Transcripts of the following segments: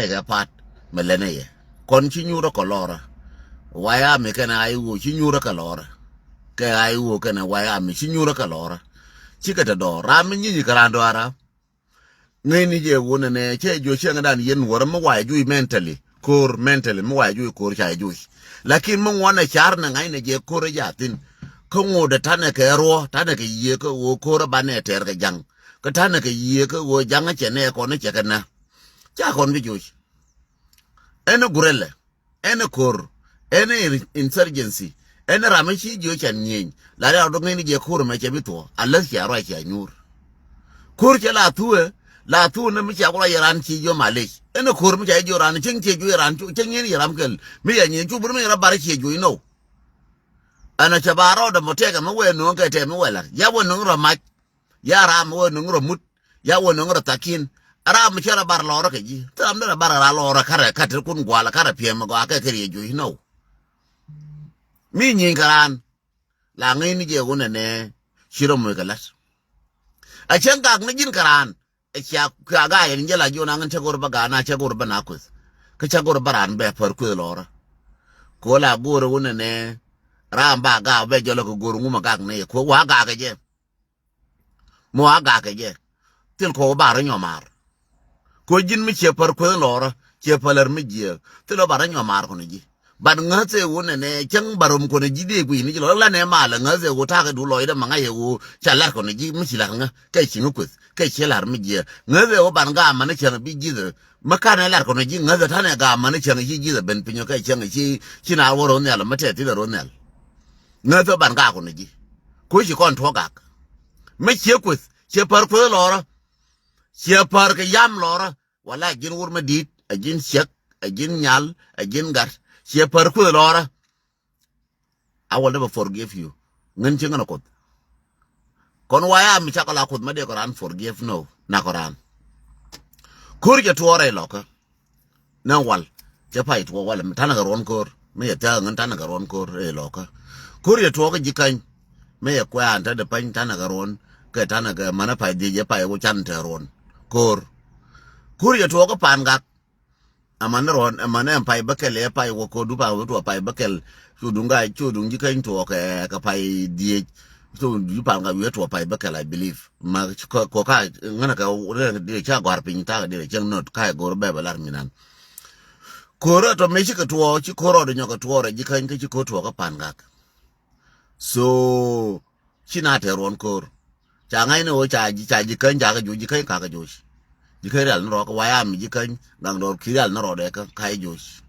ga pat melene ye kon chi nyuro kolora waya me kana ayu chi nyuro kolora ke ayu kana waya me chi nyuro kolora chikata do ram nyi karando ara ngeni je wona ne che jo chenga dan yen wora mo waya ju mentally kor mentally mo waya ju kor cha ju lakin mo wona char na ngai ne je kor ja tin ko ngode tane ke ro tane ke ye ko wo kor ba ne ter ke jang ko tane ke ye ko wo jang che ne ko ne che kana cha kon bi ju ene gurele ene kor ene insurgency ene ramachi jo chan nyen la ra do ngeni je kor me che bito Allah ya ro cha nyur kor che la tu ne mi cha ko yaran chi jo malek ene kor mi cha jo ran chen che jo ran chu chen yen yaram kel mi ya nyen chu bur mi ra bar che jo no ana cha baro da motega mo we no ke te mo wala ya wo no ro ma ya ra mo no ro mut ya wo no ro takin ara mi cha bar lo ro ke ji tam da bar ra lo ro kare ka te kun gwala kare pie mo ga ke ke jo no mi nyin karan la ngai ni je wona ne shiro mo galat a chen ga ni jin karan e cha ka ga yin je la jo na ngan che gor ba ga na che gor ba na kus ka che gor baran be par ku lo ra ko la gor wona ne ram ba ga be jo lo ko gor nguma ga ne ko wa ga ga je mo ga ga je til ko ba ra nyomar ko jin mi che par ku lo ra che paler mi je til ba ra nyomar ko ni ji ban ngase wona ne chang barom ko ne jide ku ni lo la ne ma la ngase wo ta ka du lo ida manga ye wo chalar ko ne ji mi la nga kai chingu ku kai chelar mi je ngase wo ban ga ma ne chang bi ji de makana lar ko ne ji ngase ta ne ga ma ne chang ji de ben pinyo kai chang chi na wo ro ne la ma te ti ro ne ngase ban ga ko ne ji ko shi kon to ga me che ku che par ko lo ra che par ka yam lo ra wala jin wur ma dit a jin shek a jin nyal a jin gar she par ku lora I will never forgive you ngin ci ngana ko kon waya mi chakala ko ma de Quran forgive no na Quran kur je tuore loka na wal je pai to wala mi tanaga ron kor me ya ta ngin tanaga ron kor e loka kur je to ko jikan me ya kwa anta de pan tanaga ron ke tanaga mana pai de je pai ko chan te ron kur je to ko panga amana ron amana pai bakel e pai wo ko du pa wo to pai bakel chu dung ji kan to ka pai die so du pa nga we to pai bakel I believe ma ko ka ngana ka de cha gwar pin ta de chen not ka go be balar minan ko ro to me chi ka to chi ko ro de nyoka to re ji kan ka chi ko to ka pan ga so chi na te ron ko cha ngai no cha ji kan ja ga ju ji kan ka ga ju jikai real no ko waya mi jikai ngang do kiral no de ka kai josh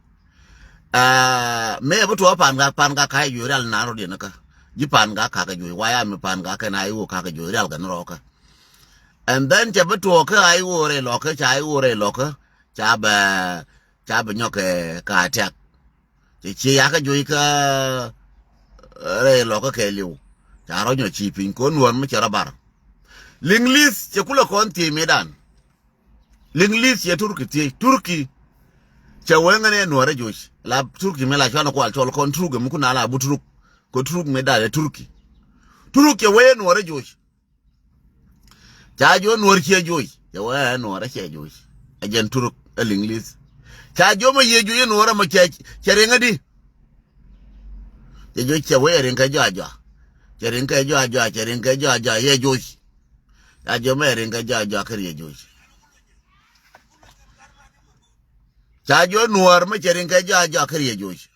me bu to pan ga kai jo real na ro de naka ji pan ga ka jo waya mi pan ga ka na ayu ka jo real ga no ka and then je bu to ka ayu re lo ka cha ayu re lo ka cha ba nyoke ka tek chi ya ka jo ka re lo ka ke liu cha ro nyo chi pin ko nuon mi chara bar linglis che kula kon ti medan L'Inglis ya Turki cha wenga ne nuare josh la Turki me la chana ko altol kon truge mu kuna la butruk ko truk me da Turki ya we nuare josh cha jo nuare che josh ya we nuare che josh ajen Turk l'Inglis cha jo ma ye jo ye nuare ma che renga di ya jo che we renga jaja che renga jaja ye josh ya jo me renga jaja kar ye josh Chajo nuar ma cherin ka jo kriye josh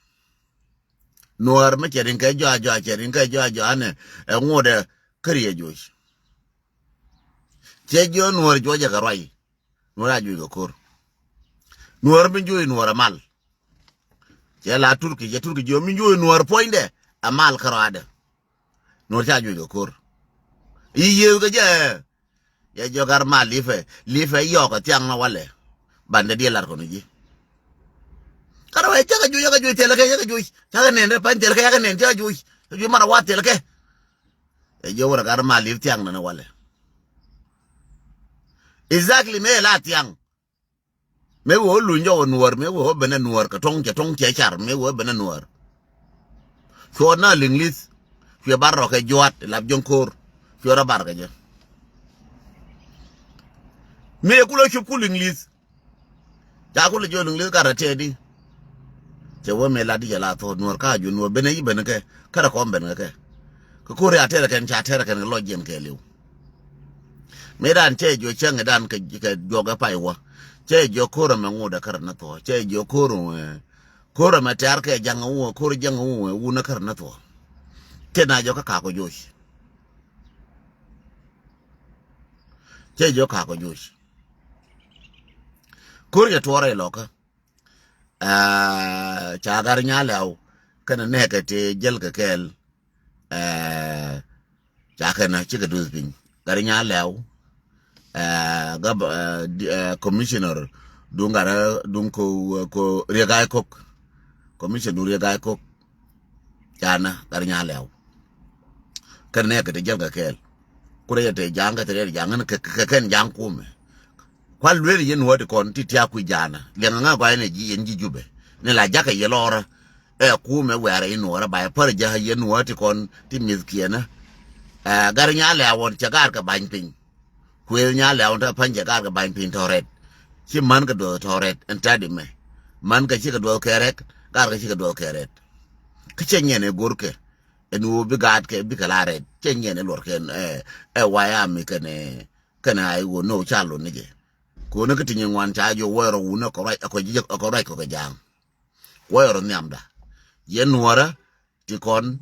nuar ma cherin ka jo ane ngode kriye josh chejo nuar joja garwai nuar ju go kor nuar min ju nuar mal che la turki jo min ju nuar poinde amal karade nuar cha ju go kor iye ga je ya jo gar mal life yo ka tiang na wale bande die lar ko ni Kara wai jaga ju teleke jaga ju jaga ne pan teleke jaga ne jaga ju mara wa teleke e jo wora gar ma lir tiang na wale exactly me la tiang me wo lu njo nuor me wo bena nuor ka tong che char me wo bena nuor so na l'Inglis fi barro ke joat la jonkor fi ora bar ga je me ku lo chu ku l'Inglis ja ko le jo lung le karate di che wo me la di la to nur ka ju nur bene yi bene ke kara ko bene ke ko re atere ken cha atere ken lo jen ke liu me dan che jo chen dan ke jo ga pai wa che jo koro me nguda kar na to che jo koro me tar ke jang wo koro jang wo na kar na to ke na jo ka ko jo che jo ka ko jo koro ya to re lo ka cha gar nya law kana ne ka te jel ka kel cha kana chi ka du pin gar nya law commissioner dungara ko regai kok commission du regai kok jana gar nya law kana ne ka te jel ka kel kure te janga te janga ka ken jang kume kwal lweli yen wodi kon ti tia ku jana le nga gwa ne ji yen ji jube ne la jaka ye lora ku me were ino ora ba par ja yen wodi kon ti miskiena gar nya le awon chagar ka ban pin ku nya le awon ta pan jagar ka ban pin toret chi man ka do toret entadi me man ka chi ka do kerek gar ka chi ka do keret ka chenye ne gorke enu bi gad ke bi kala red chenye ne lor ken waya mi kene kana ai wo no chalo ne je ko na kitinye ngwan cha jo wero una ko right ko jang wero nyamda yen wara ti kon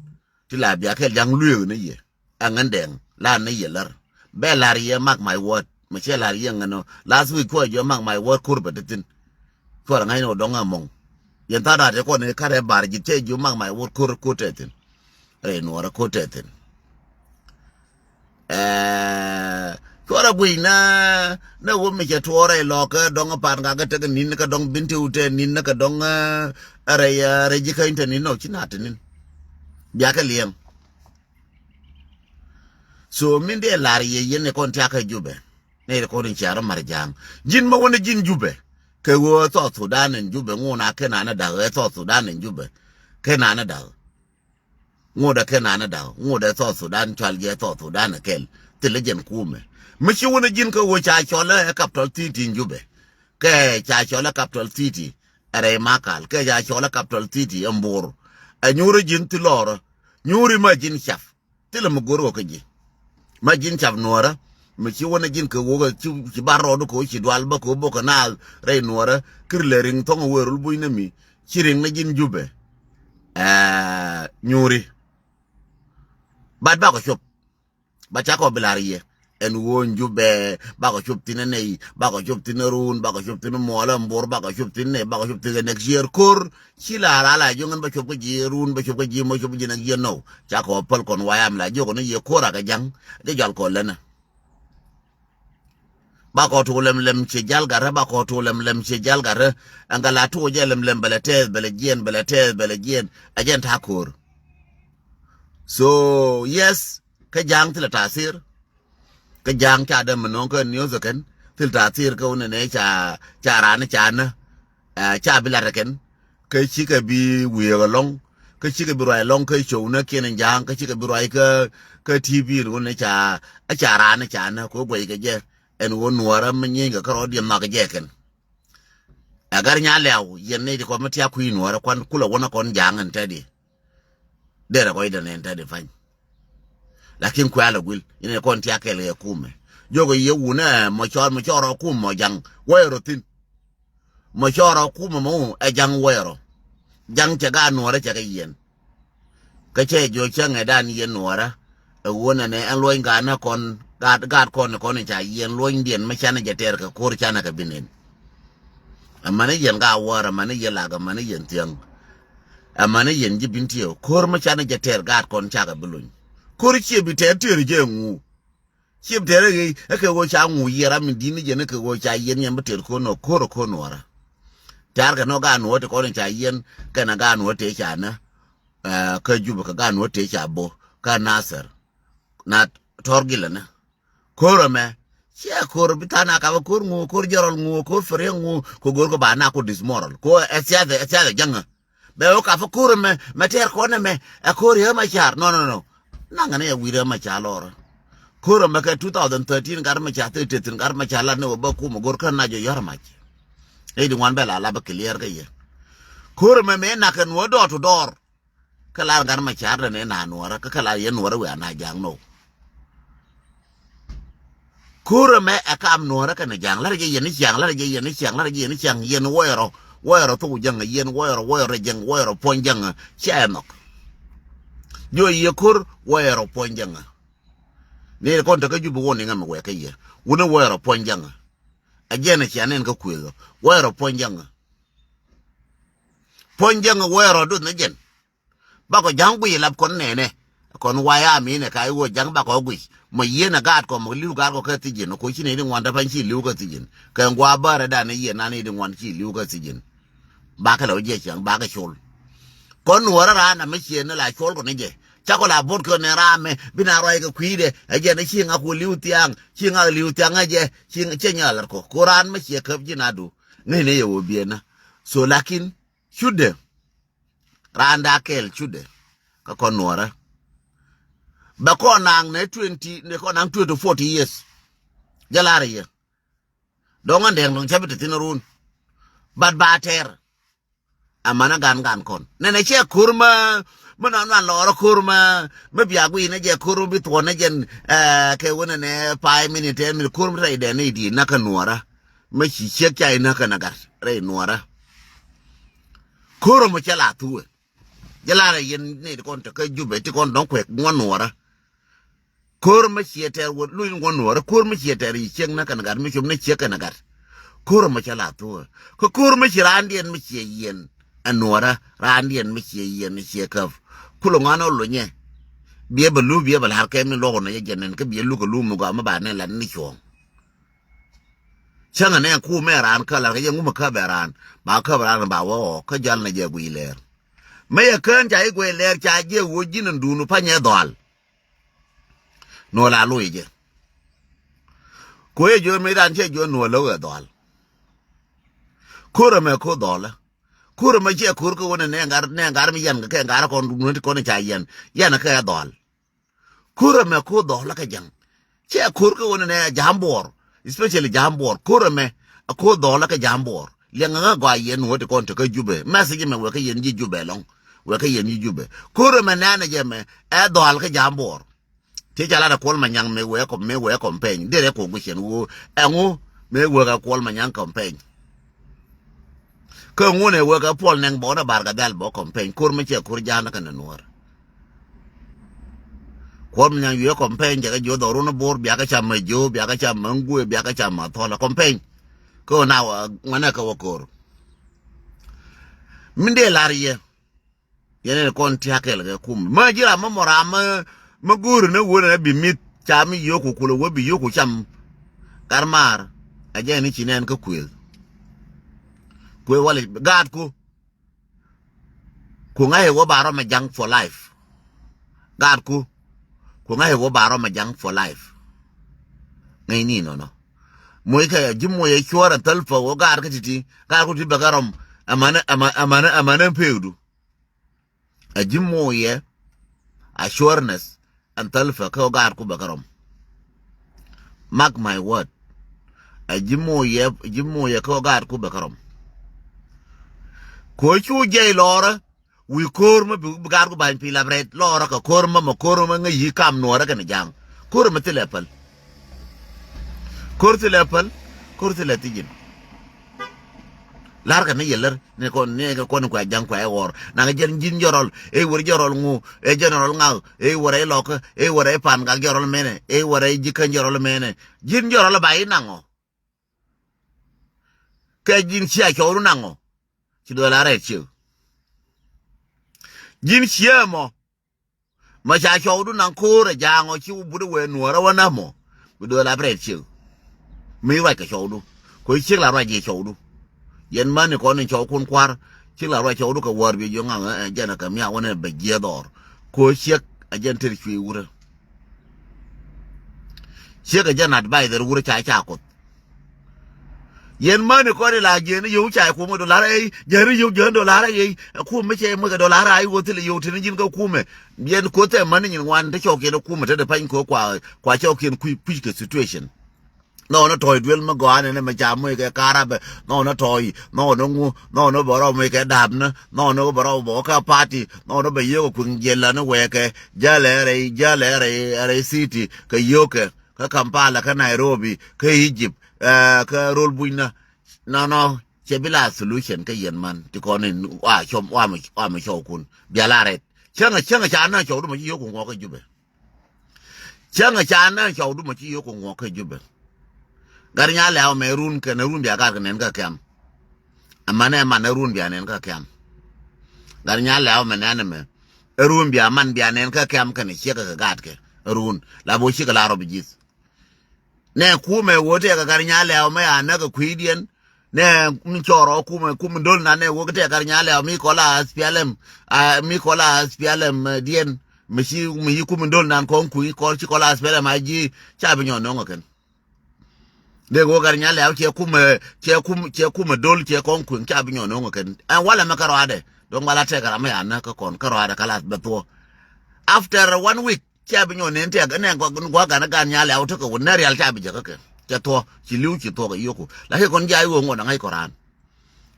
ti la bia ke jang luyo ne ye angandeng la ne ye lar be lar ye mak my word ma che lar ye ngano last week ko jo mak my word kurba tin ko ngai no donga mong yen ta da ko ne kare bar ji te jo mak my word ko tetin re no wara ko tetin Kora buina na wo me ke tore lo ka dong pan ga te nin ka dong binti ute nin ka dong are ji ka inten no china tin bia ka liem so min de lar ye yen kon ta ka jube ne ko rin chara marjang jin ma wona jin jube ke wo to Sudan en jube ngona ke na da to Sudan en jube ke na da ngoda ke na da ngoda to Sudan chal je to Sudan kel telejen kume michi wona jin ka wo cha chola capital city njube ke cha chola capital city are makal ke cha chola capital city ambur anyure jin tilora nyuri ma jin chaf tile mugoro ko ji ma jin chaf nora michi wona jin ka wo ci baro ko ci dwal ba ko boko na re nora kirlering tongo werul buina mi ciring na jin jube nyuri bad ba ko shop ba cha ko bilariye en won jube ba ko chuptine nei ba ko chuptine run ba ko chuptine mola mbor ba ko chuptine ba ko chuptine next year kor chila la jongan ba chup ko ji run ba chup ko ji mo chup ji nak ye no cha ko pal kon wayam la jogo ne ye kora ga jang de jal ko lena ba ko to lem che jal gara ba ko to lem che jal gara angala to je lem bele jien ajen ta kor so yes ka jang tila tasir ka jang cha da manon ko news ken til tasir ko ne cha ran cha na cha bila ken ka chi ka bi wi long ka chi ka bi roi long ka chu na ken jang ka chi ka bi roi ka tv ro ne cha ran cha na ko gwe ga je en won wara menye ga karo di ma ga je ken agar nya lew yen ne ko mati aku yin wara kwan kula wona kon jang en tadi dera ko ida ne tadi fan lakin ko ala gul ine kon ti akele ya kume jogo ye wuna mo choro kum mo jang wero tin mo choro kum mo e jang wero jang te ga nore te ga yen ka che jo changa dan yen nora e wona ne an loy ga na kon gad kon cha yen loy ndien ma chana jeter ka kor chana ka binen amane yen ga wara mane yela ga mane yen tiang amane yen jibintio kor ma chana jeter gad kon cha ga bulun kor chi bi te tir je ngu chi tere ge ke go cha ngu yera min dini je ne ke go cha yen yam ter ko no kor ko nora tar ga no ga no te ko cha yen ka na ga no te cha na ka juba ka ga no te cha bo ka nasar na torgila na kor me chi kor bitana ka kor ngu kor jorol ngu kor fere ngu ko gor ko ba na ko dismoral ko etiade janga be o ka fa kor me ter ko ne me kor ya ma char no nangane ya wira ma chalora koro maka 2013 gar ma chate tetin gar ma chala ne ba ku mo gor kan na jo yar ma e di wan bela la ba clear ga ye kur me na kan wo door to door kala gar ma char ne na nuora ka kala ye nuora we na jang no kur me akam nuora ka na jang la ye ni jang la ye ni jang la ye ni jang ye no wero tu jang ye no wero jang wero pon jang cha no yo ye kur wero pon jang ne kon ta ka jubu woni ngam we ka ye wona wero pon jang ajena chanen ka kwelo wero pon jang wero du na jen ba ko jang gui lab kon ne kon waya mi ne kai wo jang ba ko gui mo yena gat ko mo liu gat ko ka tijin ko chine ni wanda pan chi liu ka tijin ka ngwa bara da ne ye na ne ni wan chi liu ka tijin ba ka lo je chang ba ka chul kon wora ra na me chi ne la chul ko ne je cha ko la bot ko ne ra me bina roi ka kwide aje ne chi nga ko liu tiang aje chi chenya lar ko quran me chi ka ji na du ne ye wo bi na so lakin shude randa kel chude ka konora ba ko nang ne 20 ne ko nang 20 to 40 years jalare ye donga ndeng dong chabit tinarun bad bater amana gan kon ne che kurma mana na loro kurma me biagui ne je kurma bi to ne jen ke wona ne 5 minute 10 minute kurma rai de ne di na kanora me chi che kai na kanagar rai nuara kurma chala tuwe jalare yen ne kon ta ka jube ti kon don kwek ngonora kurma chieter wo lu ngonora kurma chieter yi cheng na kan gar mi chum ne che kan gar kurma chala tu ko kurma chirandien mi che yen anora randien mi che yen ni che kaf kulo ngano lo nye bie belu bie bal har kem ni lo na ye jenen ke bie lu ko lu mu ga ma ba ne lan ni chong changa ne ku me ran ka la ye ngu ma ka beran ba ka beran ba wo ka jal na je gu iler me ye kan ja i gu iler cha je wo jinin dunu pa nye dol no la lo ye ko ye jo me ran che jo no lo ga dol kura me ko dola kura me je kur ko wona ne ngar mi yan ka ngar ko ndu ko ne cha yan ka dol kura me ko dola ka jang che kur ko wona ne jambor especially jambor kura me ko dola ka jambor le nga ga yen wo de ko to ka jube message me we ka yen ji jube long we ka yen ji jube kura me na je me e dol ka jambor te jala da kol manyang me we ko pen de ko gu chen wo engu me we ka kol manyang campaign ko ngone we ka pol neng bo na barga dal bo campaign kur me che kur jana kan nuor ko mnyang yo campaign je jo do ru bor bia ka cham jo bia ka cham ngu bia ka cham to la campaign ko na ngana ka wokor minde lariye yene kon ti hakel ga kum ma jira ma mora ma gur ne wona bi mit cham yo ku kulo wo bi yo ku cham karmar aje ni chinen ka kwel kwe wale gad ku ngahe wo baro ma jang for life gad ku ngahe wo baro ma jang for life ngai ni no moy ka jimmo ye chora talfa wo gad ka titi gad ku ti bagarom amana peudu a jimmo ye assureness and talfa ka gad ku bagarom mark my word a jimmo ye ka gad ku bagarom ko chu je lora wi korma bu gar ko ban pila bret lora ka korma ngi kam nora kan jang korma telepal tijin lar kan yeller ne ko ko jang ko wor na nga jel jin jorol e wor jorol ngu e general ngaw e wor e lok e wor e pan ga jorol mene e wor e jikan jorol mene jin jorol ba inango ka jin sia ko nango ci do la re ci jin siamo ma cha chodu nan ko re jango ci bu de we nuora wana mo bu do la re ci mi wa ka chodu ko ci la ra je chodu yen man ko ne cho kun kwar ci la ra chodu ka war bi yo nga jana ka mi awone be je dor ko ci a jentel ci wura ci ka jana bay der wura cha ko yen mani ko la je ni yu cha ko mo dollar ai jeri yu je dollar ai ku me che mo ga dollar ai wo tele yu tin jin ga ku me yen ko te mani nyin wan ta choke da ku me ta da pan ko kwa choke ku push situation no no toy dwiel ma gwane ne ma chamu ke karabe no no toy no no ngu no no boro me ke dabna no no boro bo ka party no no be yo kun jela no weke jalere city ke yoke ka Kampala ka Nairobi ka Egypt ka rol buina no chebila solution ka yen man ti konin wa chom wa ma chokun bialare changa chana chodu ma yo kun ko jube changa chana chodu ma yo kun ko jube garnya lao me run ke na run bia gar nen ka kam amane man run bia nen ka kam garnya lao me nan me run bia man bia nen ka kam kan che ka gat ke run la bo shi ka la rob jis ne ku me wote ka garnya lao me ana ka kuidien ne mi choro ku me dol na ne wo te garnya lao mi kola spialem dien mi shi mi ku me dol nan ko ku ko chi kola spialem aji cha bi nyon no ken de go gar nyale aw che kuma dol che kon kun ka bi nyono ngoken an wala makaro ade don wala te gara me an ka kon karo ade kala beto after 1 week che bi nyono ente ga ne go ga na gar nyale aw to ko na real ta bi jaka ke che to chi liu chi to ga yoko la he kon jai wo ngona ngai koran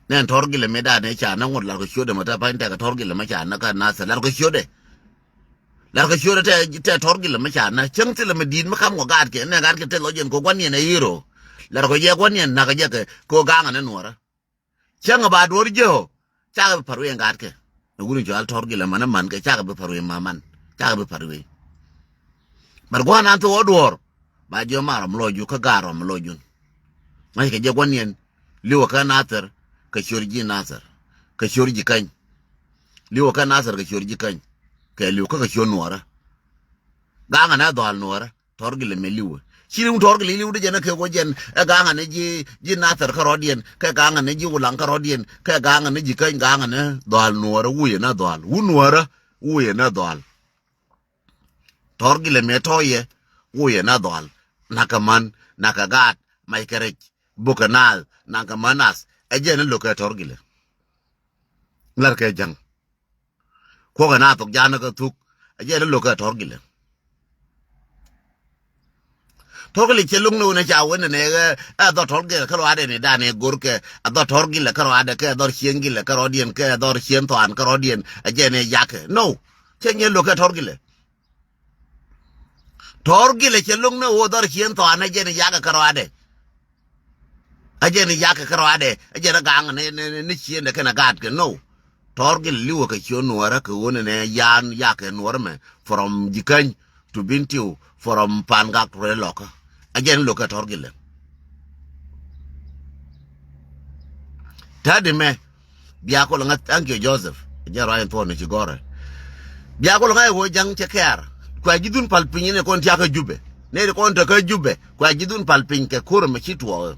ne torgile me da ne cha na ngod la ko shode mata pa inte ga torgile ma cha na ka na sa la ko shode te torgile ma cha na chengtile me din ma kam go ga ke ne ga ke te lo jen ko kwani ne hero la ko ye kwani na ga je ko ga ngana nuora changa ba dor jo cha ga paru en ga ke nguru jo al torgile man man ke cha ga be paru ma man cha ga be paru bar go na to odor ba jo mara mlo ju ka garo mlo ju mai ke je kwani en liwa ka nater ka shorji naser ka shorji kan liwa ka naser ka shorji kan ke liwa ka shon nuora ga ngana do al nuora torgile me liwa chirum torgile liwa de jana ke go jen ga ngana ji nater ka rodien ke ga ngana ji ulang ka rodien ke ga ngana ji kan ga ngana do al nuora wuye na do al wu nuora wuye na do al torgile me toye wuye na do al nakaman nakagat mai kerech bukanal nakamanas ejene loke torgile lar ke jang ko ga na tok jana ka tuk ejene loke torgile chelung no na cha wona ne a do torgile ka ade ne da ne gorke a do torgile ka ade ke do chiengile ka rodien ke do chien to an ka rodien ejene yake no chenye loke torgile chelung no wo do chien to an ejene yake ka ade ajene yake karo ade ajene gang ne chien de kana gat ke no torgil liwo ka chio nuara ka wona ne yan yake nuara me from jikany to bintiu from pangak to loka ajene loka torgil tadi me biya ko nga anke Joseph jaro ay to ne chigore biya ko nga wo jang cheker kwa jidun palpin ne kon tiaka jube ne kon ta ka jube kwa jidun palpin ke kur me chitwo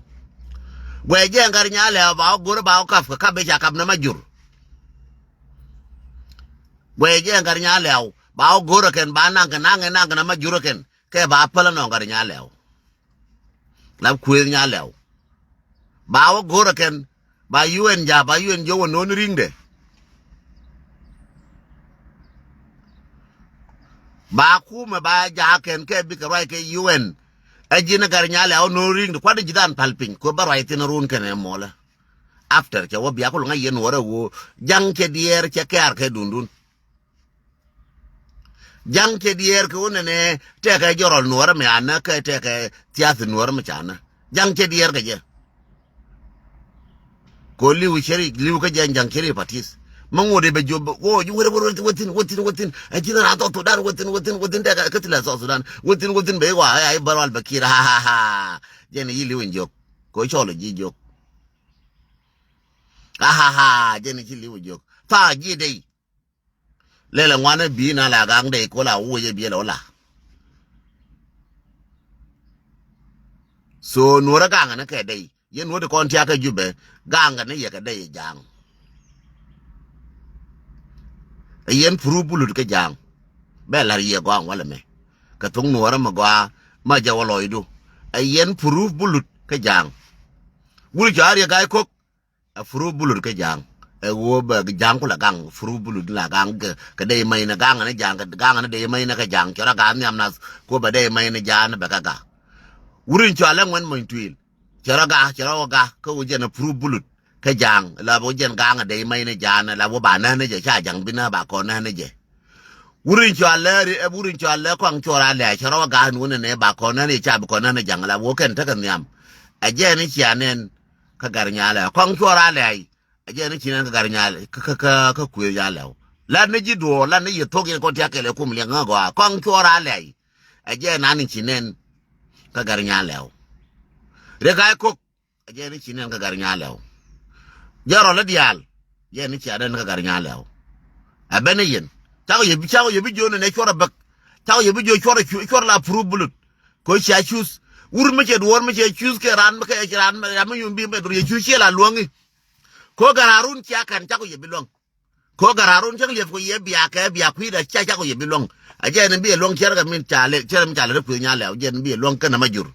weje ngar nyale ba gor ba kaf ka be ja kam na majur weje ngar nyale ba gor ken ba nang na majur ken ke ba pala no ngar nyale la kuel nyale ba gor ken ba UN ja ba UN jo no ringde ba kuma ba ja ken ke bi ka right ke UN ajina gar nyale no ring ko de jidan palpin ko barai tin run ken mola after ke wo biya ko nga yen wora wo jang ke dier ke kar ke dundun jang ke dier ko ne te ka jorol nuora me ana ke te ka tias nuora me chana jang ke dier ke je ko liu sheri liu ka jang keri patis mangode be job wo ju wore wotin ajina na to dar wotin de ka tila so sudan wotin be wa ay baral bakira ha jene yili won jok ko cholo ji jok jene yili won jok fa ji dei lele ngwana bi na la gang dei ko la wo ye bi la so nuora gang na ke dei yen wode kon tia ka jube gang na ye ka dei jang yen furu bulut ke jang belar ye gwang wala me ka tung nuora ma gwa ma jawaloidu yen furu bulut ke jang wul jar ye gai kok a furu bulut ke jang wo ba jang ko la gang furu bulut la gang ka dei mai na gang na jang ka gang na dei mai na ka jang kira ga nyam nas ko ba dei mai na jan ba ka ga wurin cho ala ngwen mo twil chara ga ko wuje na pru bulut ka jang la bo jen ga nga de mai ne jana la bo ba na ne je cha jang bina ba ko na ne je wurin cho ala kwang cho ra le chara ga nu ne ba ko na ne cha ba ko na ne jang la wo ken ta kan yam a je ni chianen ka gar nya la kwang cho ra le a je ni chianen ka gar nya ka ku ya la la ne ji do la ne ye to ke ko ta ke le kum le nga go kwang cho ra le a je na ni chianen ka gar nya la re ga ko a je ni chianen ka gar nya la jaro la dial je ni chianen ka gar nya la a bene yen chago yebi jone ne chora bak chago yebi jo chora la pru bulut ko cha choose wur me che duor me che choose ke ran me ke ran me ya me yumbi me dur ye choose la luongi ko gararun cha kan chago yebi luong ko gararun chang le ko yebi aka bi akwida cha chago yebi luong aje ne bi luong cher ga min chale cher mi chale ku nya le aje ne bi luong kana majur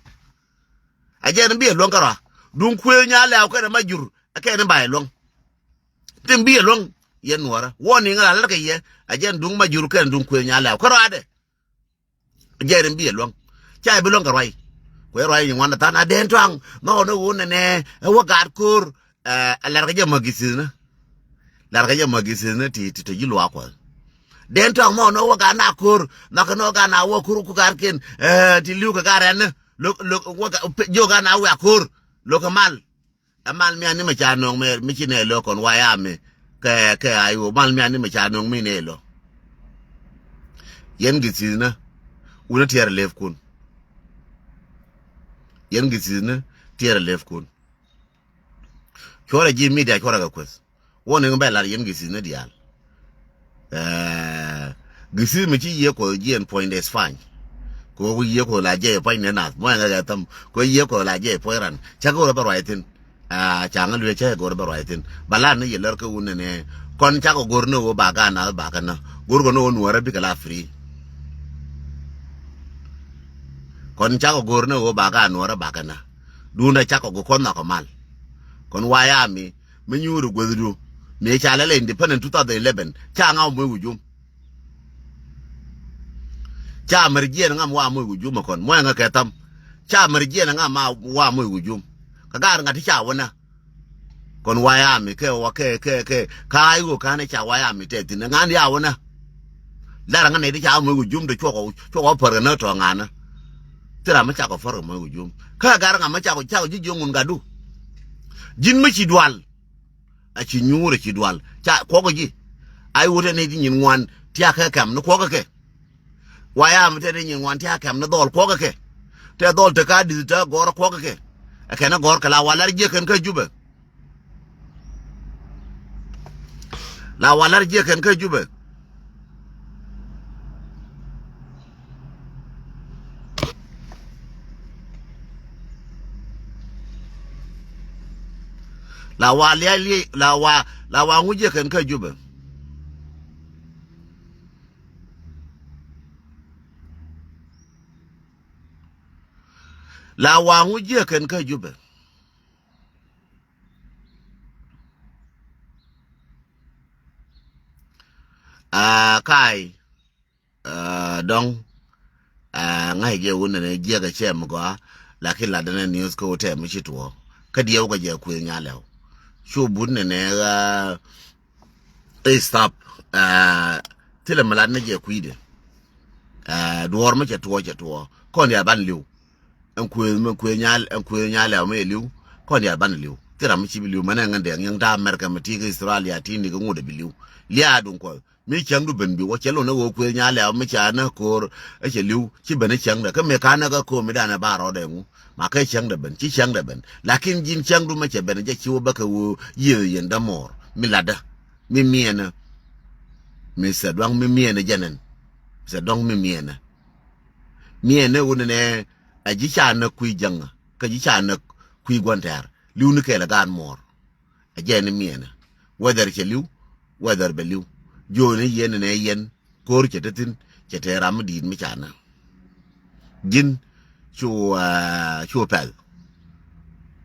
aje ne bi luong kara dun ku nya le ka na majur aka ne bai luong tim bi luong yen wara woni ngala la kay ajen dung ma juru ken dung ku nya la ko rade jeren bi long chai bi long ka rai ko rai ni wana tan aden twang no no wona ne wa gar kur la ga jama gisina la ga jama gisina ti jilu akwa den twang mo no wa ga na kur na ka no ga na wa kur ku gar ken ti liu ka garen lo wa jo ga na wa kur lo ka mal amal mi ani ma cha no me mi chine lo kon wa ya me ke ayo mal mi ani me cha no mi ne lo yen gitsina una tier lef kun yen gitsina tier lef kun chora ji media chora ga kwes woni ngbe la yen gitsina dial gisi mi chi ye ko yen point is fine ko ye ko la je point ne na mo nga tam ko ye ko la je point ran cha ko ba right changa lwe che gor ba right bala ne ye ler ko une ne kon cha ko gor no ba ga na ba kana gor go no nuara bi kala free kon cha ko gor no ba ga nuara ba kana duna cha ko go kon na ko mal kon waya mi nyuru gwedu me cha la independent 2011 cha nga mo wujum cha merje nga mo mo wujum kon mo nga ketam cha merje nga ma wa mo wujum kagar ngati cha wona kon waya mi ke wa ke ka ayo kana cha waya mi te tin ngani ya wona lara ngane di cha mo wujum de choko par na to ngana tira ma cha ko far mo wujum ka gar nga ma cha ko ji jongun gadu jin mi ci dwal a ci nyure ci dwal cha ko ko ji ay wote ne di nyin wan ti aka kam no ko ko ke waya mi te di nyin wan ti aka kam no dol ko ko ke te dol te ka di ta gor ko ko ke akena gor kala walar je kan ka jube la walar je kan ka jube la wa nguje kan ka jube la wa nguje kan ka jube kai dong ngai je wona ne je ga che mgo la ki la dana news ko te mi chitwo kadi yaw ga je ku nya lew shu bun ne stop tile mala ne je ku ide duwar ma che to kon ya ban liu en ku nya lew me liu kon ya ban liu tira mi chi liu mana ngande yang da america ma ti Australia ti ni ga ngode bi liu lia dun ko mi chang du ben bi wo chelo na wo ku nya lew mi cha na ko e che liu chi ben chang da ka me ka na ga ko mi da na ba ro de ngu ma kai chang da ben chi chang da ben lakin jin chang du ma che ben je chi wo ba ka wo ye yen da mor mi lada mi miena mi sa dwang mi miena janen sa dong mi miena wona ne a ji cha na ku jang ka ji cha na ku gwantar liu ni ke la gan mor a je ni miena whether che liu whether be liu jo ne yen ne yen kor che tin che te ram di mi cha na jin chu pel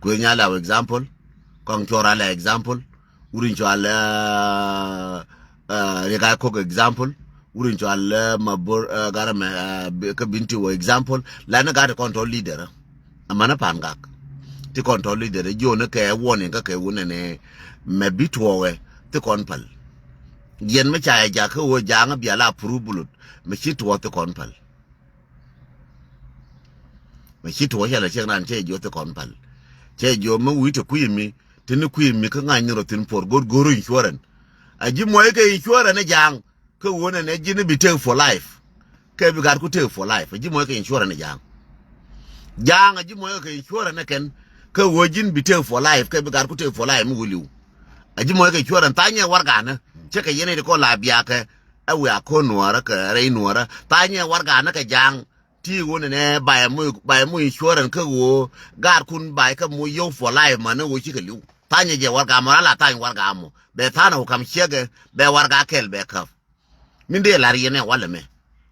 ku nya la example kong chora la example urin cho ala re ga ko example urin cho ala mabor gara ka binti wo example la na ga control leader amana pangak ti kon to leader jo ne ke warning ka ke wona ne me bitwowe ti kon pal yen me cha ja ko wo janga bia la puru bulut me chitwo ti kon pal me chitwo ya la chen ran che jo ti kon pal che jo me wi to kuimi tin kuimi ka nga nyoro tin por goro insurance aji moy ke insurance ne jang ko wona ne jini bi take for life ke bi gar ku take for life aji moy ke insurance ne jang aji moy ke insurance ne ken ko wo jin bi take for life ke bi gar ku take for life mu wuliu aji moy ke insurance tanya warga na che ke yene ko la bia ke awe akonuara ka re nuara tanya warga na ke jang ti wona ne ba mu insurance ko wo gar kun ba ka mu yo for life man wo chi ke liu tanya je warga ma la tanya warga mo be tana ko kam chege be warga kel be kaf min de la yene wala me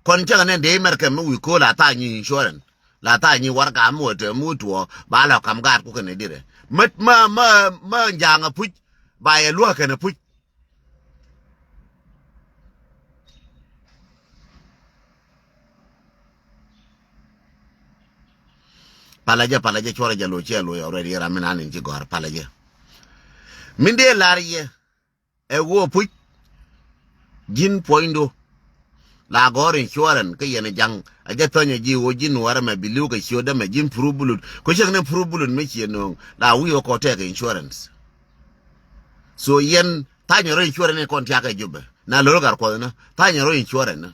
kon che ne de mer ke mu wi ko la tanya insurance la tanya warga mo te mu to ba la kam gar ku ne dire ma janga pu ba ye lu ka ne pu palaje chora jalo chelo ya already ramena ni gor palaje min de la ye e wo pu jin poindo la gor insurance ke yene jang aja tonye ji wo jin wara ma bilu ka shoda ma jin problem ko che ne problem me chi no la wi ko te ke insurance so yen tanyo ro insurance ne kon tia ka jube na lo gar ko na tanyo ro insurance na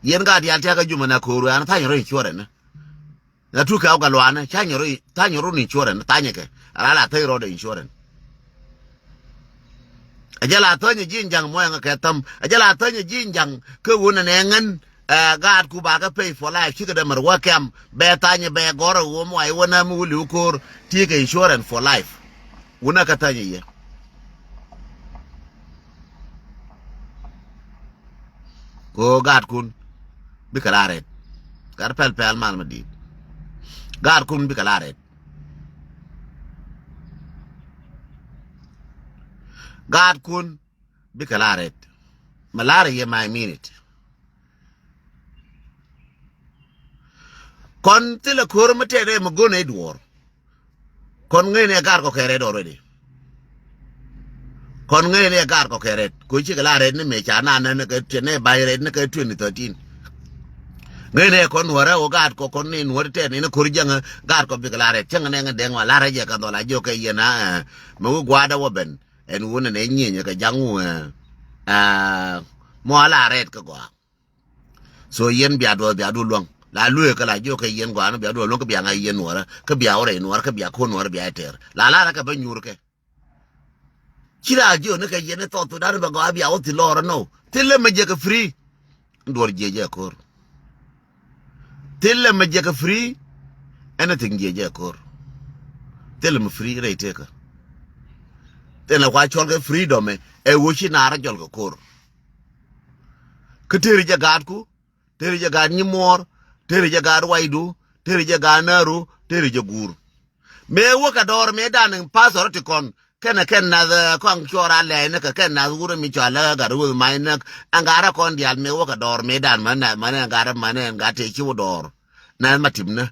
yen ga dia tia ka juma na ko ro an tanyo ro insurance na tu ka ga lo an tanyo ro insurance tanye ke ala ta ro de insurance ajala tonye jinjang moya ka tam ajala tonye jinjang ko wona ne ngan gad ku ba ka pay for life chika da mar wakam be tanye be goro wo mo ai wona mu lu kor ti ka insurance for life wona ka tanye ye ko gad kun bi kalare gar pel mal madi gad kun bi kalare God kun bikalaret malare ye my minute kon tele kor mate mo gone dwor kon ngene gar ko kere already kon ngene gar ko kere ko chi kalare ne me chana ne ke tene bayre ne ke 2013 ngene kon wara o gad ko kon ni wor te ne kor janga gar ko bikalaret changa ne ngade ngwa la je ka do la jo ke yena mo gwada wo ben en wona ne nyenye ka jangu mo ala red ka gwa so yen bia do long la lu ka la jo ka yen gwa no bia do long ka bia nga yen wora ka bia ore no ka bia ko no bia ter la ka ba nyur ke kira jo ne ka yen to dar ba gwa bia o ti loro no tele me je ka free ndor je kor tele me je ka free anything je kor tele me free re te ka tena kwa cholga freedom e wochi nara jolga kor keteri jagad ku teri jagad nyimor teri jagad waidu teri jagad naru teri jagur me woka dor me dan pasor ti kon ken na kon chora le ne ka ken na guru mi chala garu mai na angara kon dial me woka dor me dan man angara man ngate chi dor na matimna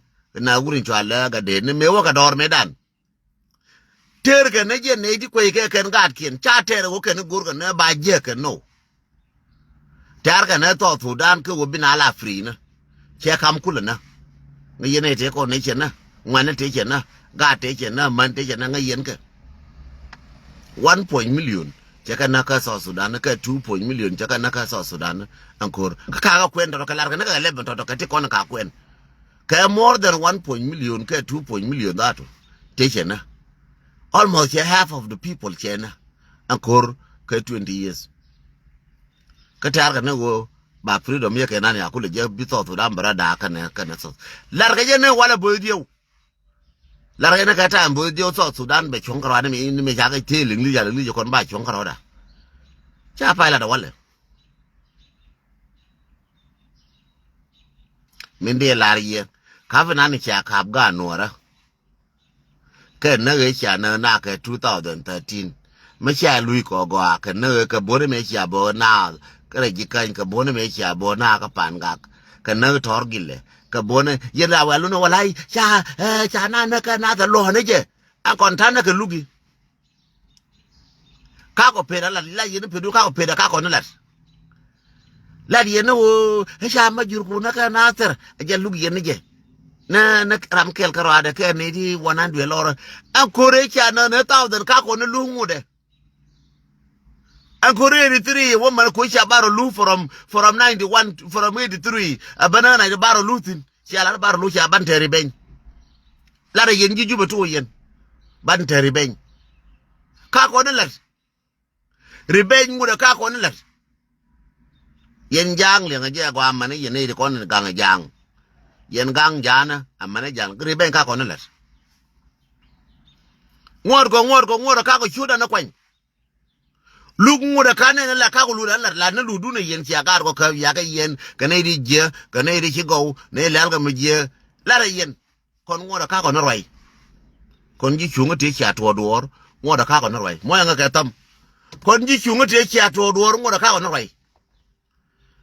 na guru chala ga de ne me woka dor me dan ter ke ne je ne di ko ke ken gat kin cha ter ko ken gur ne ba je ke no ter ke ne to Sudan ke wo bina la free na che kam kula na ngi ne te ko ne che na ngwan te che na ga te che na man te che na ngi yen ke 1 million che ka na ka so Sudan ka 2 million che ka na ka so Sudan ankor ka kwen to ka lar ka na ka leben to ka ti kon ka kwen ka more than 1 million ka 2 million that te che na almost half of the people China ankor ka 20 years katar ka nego ba freedom ye kenani akule je bito to dambara da kana so larga je ne wala bodio larga ne ka ta bodio so Sudan be chonkara ne me jaga teling li ya li kon ba chonkara da cha pa la da wala minde lariye ka fina ni cha ka ga nora ke na ge cha na ka 2013 me cha lui ko go ka ne ka bore me cha bo na ka ji kan ka bone me cha bo na ka pan ga ka na tor gile ka bone yen la walu no walai cha na ka na ta lo ne je an kon ta na ka lugi ka ko pera la yen pedu ka ko pera ka ko na la yen wo cha ma jur ku na ka na ter je lugi yen je na ram kel ka ra de ka ne di 100 lor an kore cha na 1000 ka ko na lungu de an kore 83 woman ko cha baro lu from 91 from 83 a banana de baro lutin cha la baro lu cha ban teri ben la de yen ji juba to yen ban teri ben ka ko na la riben ngude ka ko na la yen jang le nga gwa mane yen ne ko na gang jang yen gang jana amane jang riben ka ko na la ngor ko ka ko chuda na kwen lug ngude ka ne la ka ko lu la na lu du ne yen sia gar ko ka ya ka yen ka ne di je ka ne di chigo ne la ga me je la re yen kon ngor ka ko na roi kon ji chunga te cha to dor ngor ka ko na roi mo nga ka tam kon ji chunga te cha to dor ngor ka ko na roi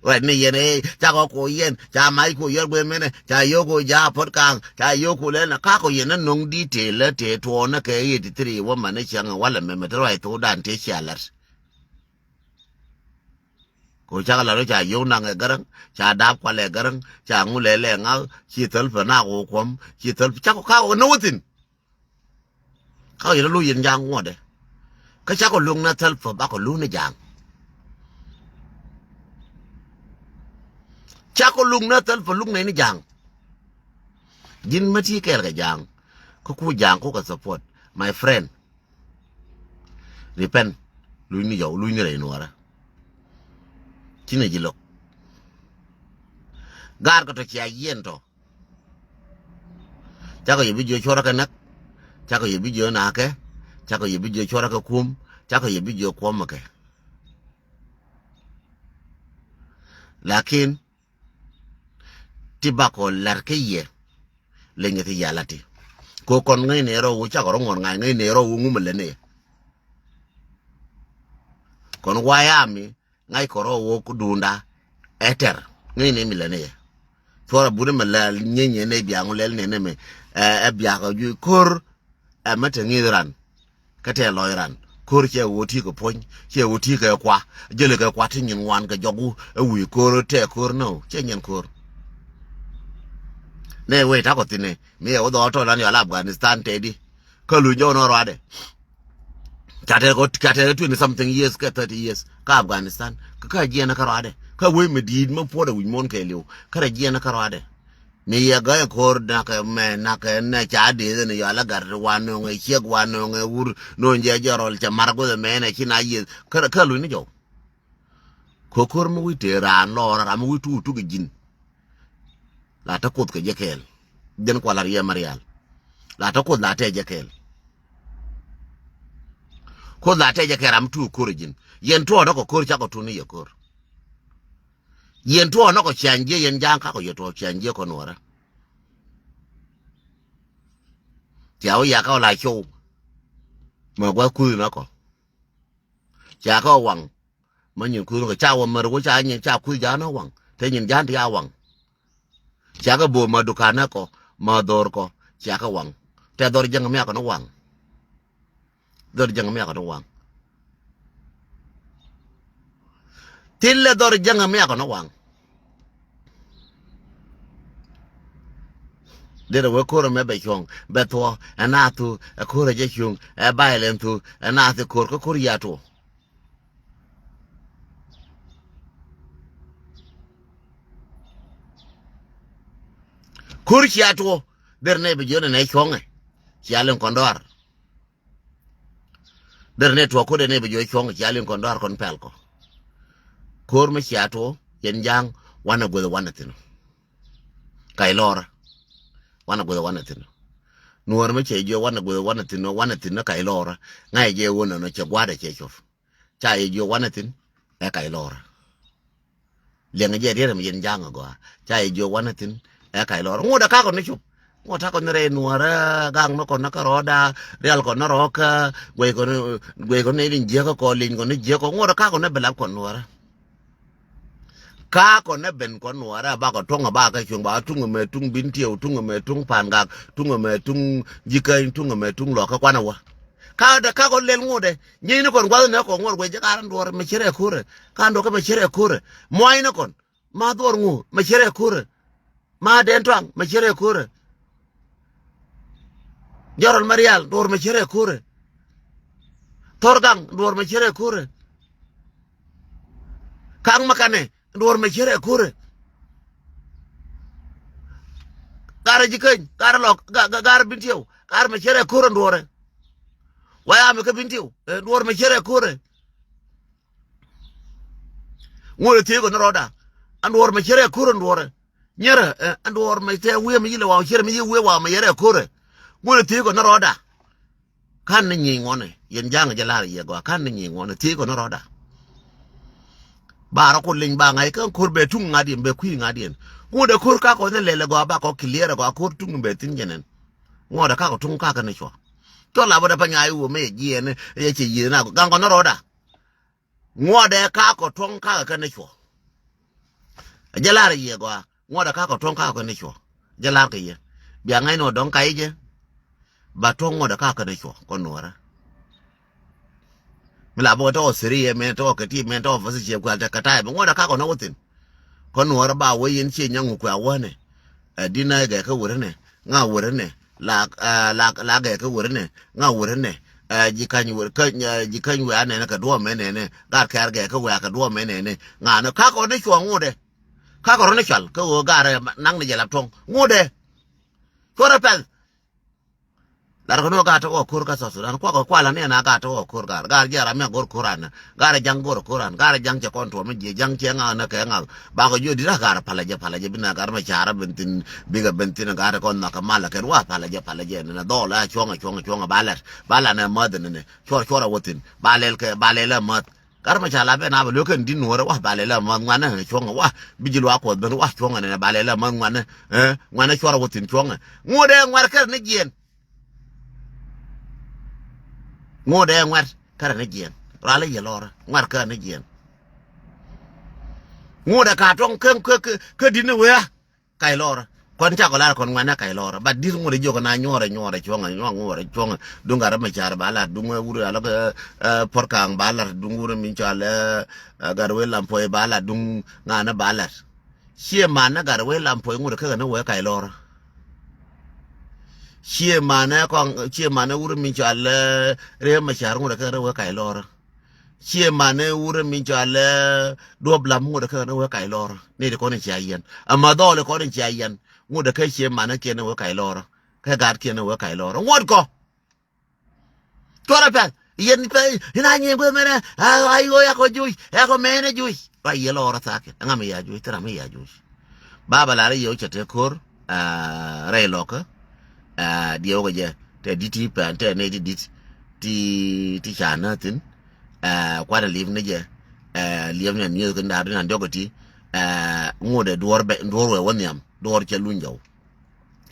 vậy này yen cha ko yen cha mai ko yer gwen mene cha yo ko ja pot kang cha yo ko le na ka ko yen na nong di te le te to na ke yi ti tri wo mane chang wala me me roi to dan te cha lar ko cha la ro cha yo na nge garang cha dap kwa le garang cha ngu le le nga chi tel fa na ko kom chi tel cha ko ka ko no tin ka yi lu yen jang ngo de ka cha ko lung na tel fa ba ko lu na jang cha ko lung na tel fa lung ne ni jang jin ma ti kel ga jang ko ku jang ko ka support my friend repent lu ni yo lu ni re no ara ti ne jilo gar ko to cha yen to cha ko yebi jo chora ka nak cha ko yebi jo na ke cha ko yebi jo chora ka kum cha ko yebi jo ko ma ke lakin tibako lar ke ye lenye ti yalati ko kon ngai ne ro cha ko ngon ngai ne ro ngu mele ne kon wayami ngai ko ro wo ku dunda eter ngai ne mele ne fora bude mala nyenye ne bia ngulel ne me e bia ko ju kor e mate ngiran kate loiran kor che woti ko pon che woti ka kwa jele ka kwa tin wan ka jogu e wi kor te kor no che nyen kor ne we ta ko tine me o do to lan yo Afghanistan tedi ka lu jo no rade kate 20 something years ka 30 years ka Afghanistan ka je na ka rade ka we me di mo poda wi mon ke liu ka je na ka rade me ya ga ko na ka me na ka na cha de ne yo la gar wano nge che wano nge ur no nje jorol cha margo de me ne kina ye ka lu ni jo ko kor mo wi te ran lo ra mo wi tu ge jin la ta kot ke jekel den ko la riya marial la ta kot la te jekel ko la te jekel am tu korjin yen to do ko kor cha ko tu ni ye kor yen to no ko chanje yen jang ka ko ye to chanje ko nora chao ya ka la chu ma kwa ku na ko cha ko wang ma nyin ku ko cha wa mer ko cha nyin cha ku ja no wang te nyin jan ti a wang cha ka bo ma dukana ko ma dor ko cha ka wang te dor jang me ko no wang dor jang me ko no wang tille dor jang me ko no wang de we ko me be chong be to anatu ko re je chung e ba len tu anatu ko ya to kur ya to der ne be jone ne chong e chalen kondor der ne to ko de ne be jo chong chalen kondor kon pel ko kur me ya to yen jang wana go wana tino kai lora wana go wana tino nuor me che jo wana go wana tino kai lora ngai je wona no che gwada che chof cha ye jo wana tin e kai lora lenga je re me yen jang go cha ye jo wana tin e kai lora ngoda ka ko ne chup ngota ko ne nuora gang no ko na ka roda real ko na roka gwe ko ne din je ko lin ko ne je ko ngoda ka ko ne bela ko nuora ka ko ne ben ko nuara ba ko tonga ba ka chung ba tung me tung bin tieu tung me tung pan gak tung me tung jikai tung me tung lo ka kwana wa ka da ka ko lel ngode ni ni kon gwa ne ko ngor gwe jakaran dor me chere kure ka ndo ka me chere kure moy ne kon ma dor ngu me chere kure ma den twang me chere kure jorol marial dor me chere kure torgang dor me chere kure kang makane dor me chere kure gara jikai gara lok gara bintiyo gara me chere kure dore waya me ka bintiyo dor me chere kure ngole tigo na roda andor me chere kure dore nyere andor me te we me yile wa chere me we wa me yere kure ngole tigo na roda kan ni ngone yen jang jala ye go kan ni ngone tigo na roda bara ko ling ba ngai kan kurbe tung ngadi be kui ngadi ngode kur ka ko ne lele go ba ko clear go kur tung be tin jenen ngode ka ko tung ka ka ne cho to la boda pa nyai wo me ji ne ye chi yi na gang ko na roda ngode ka ko tung ka ka ne cho jala ye go ngode ka ko tung ka ka ne cho jala ke ye bi ngai no don kai je ba tung ngode ka ka ne cho ko nora mila bo to siri me to ka ti me to fa si kwa ta kata ba ngoda ka ko no wutin ko no ba we yin chi nyangu kwa wane dina ga ka wure ne nga wure ne la ga ka wure ne nga wure ne jikanyi wure ka jikanyi wa ne ka do me ne ga ka ga ka wa ka do me ne nga no ka ko ne chwa ngode ka ko ne chal ka wo ga re nang ne jala tong ngode ko ra pel dar kono ga to kur ka so dan ko ko la ne na ga to kur ga jara me gor kuran ga jang gor kuran ga jang che kon to me je jang che nga na ka nga ba ko jodi ra ga palaje bina ga ma chara bentin biga bentin ga kon na ka mala ke wa palaje na do la chonga bala na mad ne chora wotin balel ke balela mat gar ma chala be na ba loken din wora wa balela mat ngana chonga wa bijil wa ko ben wa chonga ne balela mat ngana chora wotin chonga ngode ngwar ka ne jien ngode ngwar kara ne jien rale ye lora ngwar ka ne jien ngode ka tong ke dine we kai lora kon cha ko la kon ngwana kai lora ba dir ngode jogo na nyore chonga ngore chonga dungara ma char bala dunga wuru ala porkang bala dungura min chala garwe lampoy bala dung ngana bala sie mana garwe lampoy ngode ka ne we kai lora chia mana uru min chala re ma char ngode ka re kai lora chia mana uru min chala do blam ngode ka re kai lora ne de ko ne chayen amma do le ko ne chayen ngode ka chia mana ke ne we kai lora ka gar ke ne we kai lora ngod ko tora pa yen pe ina nye go mena ai go ya ko jui ya ko mena jui ba ye lora ta ke ngam ya jui tra me ya jui baba la re yo chete kor re loka dio ga je te diti pa te ne dit ti chana tin kwa da liv ne je liv ne ni ga nda na dogoti ngode dor we wonyam dor che lunjaw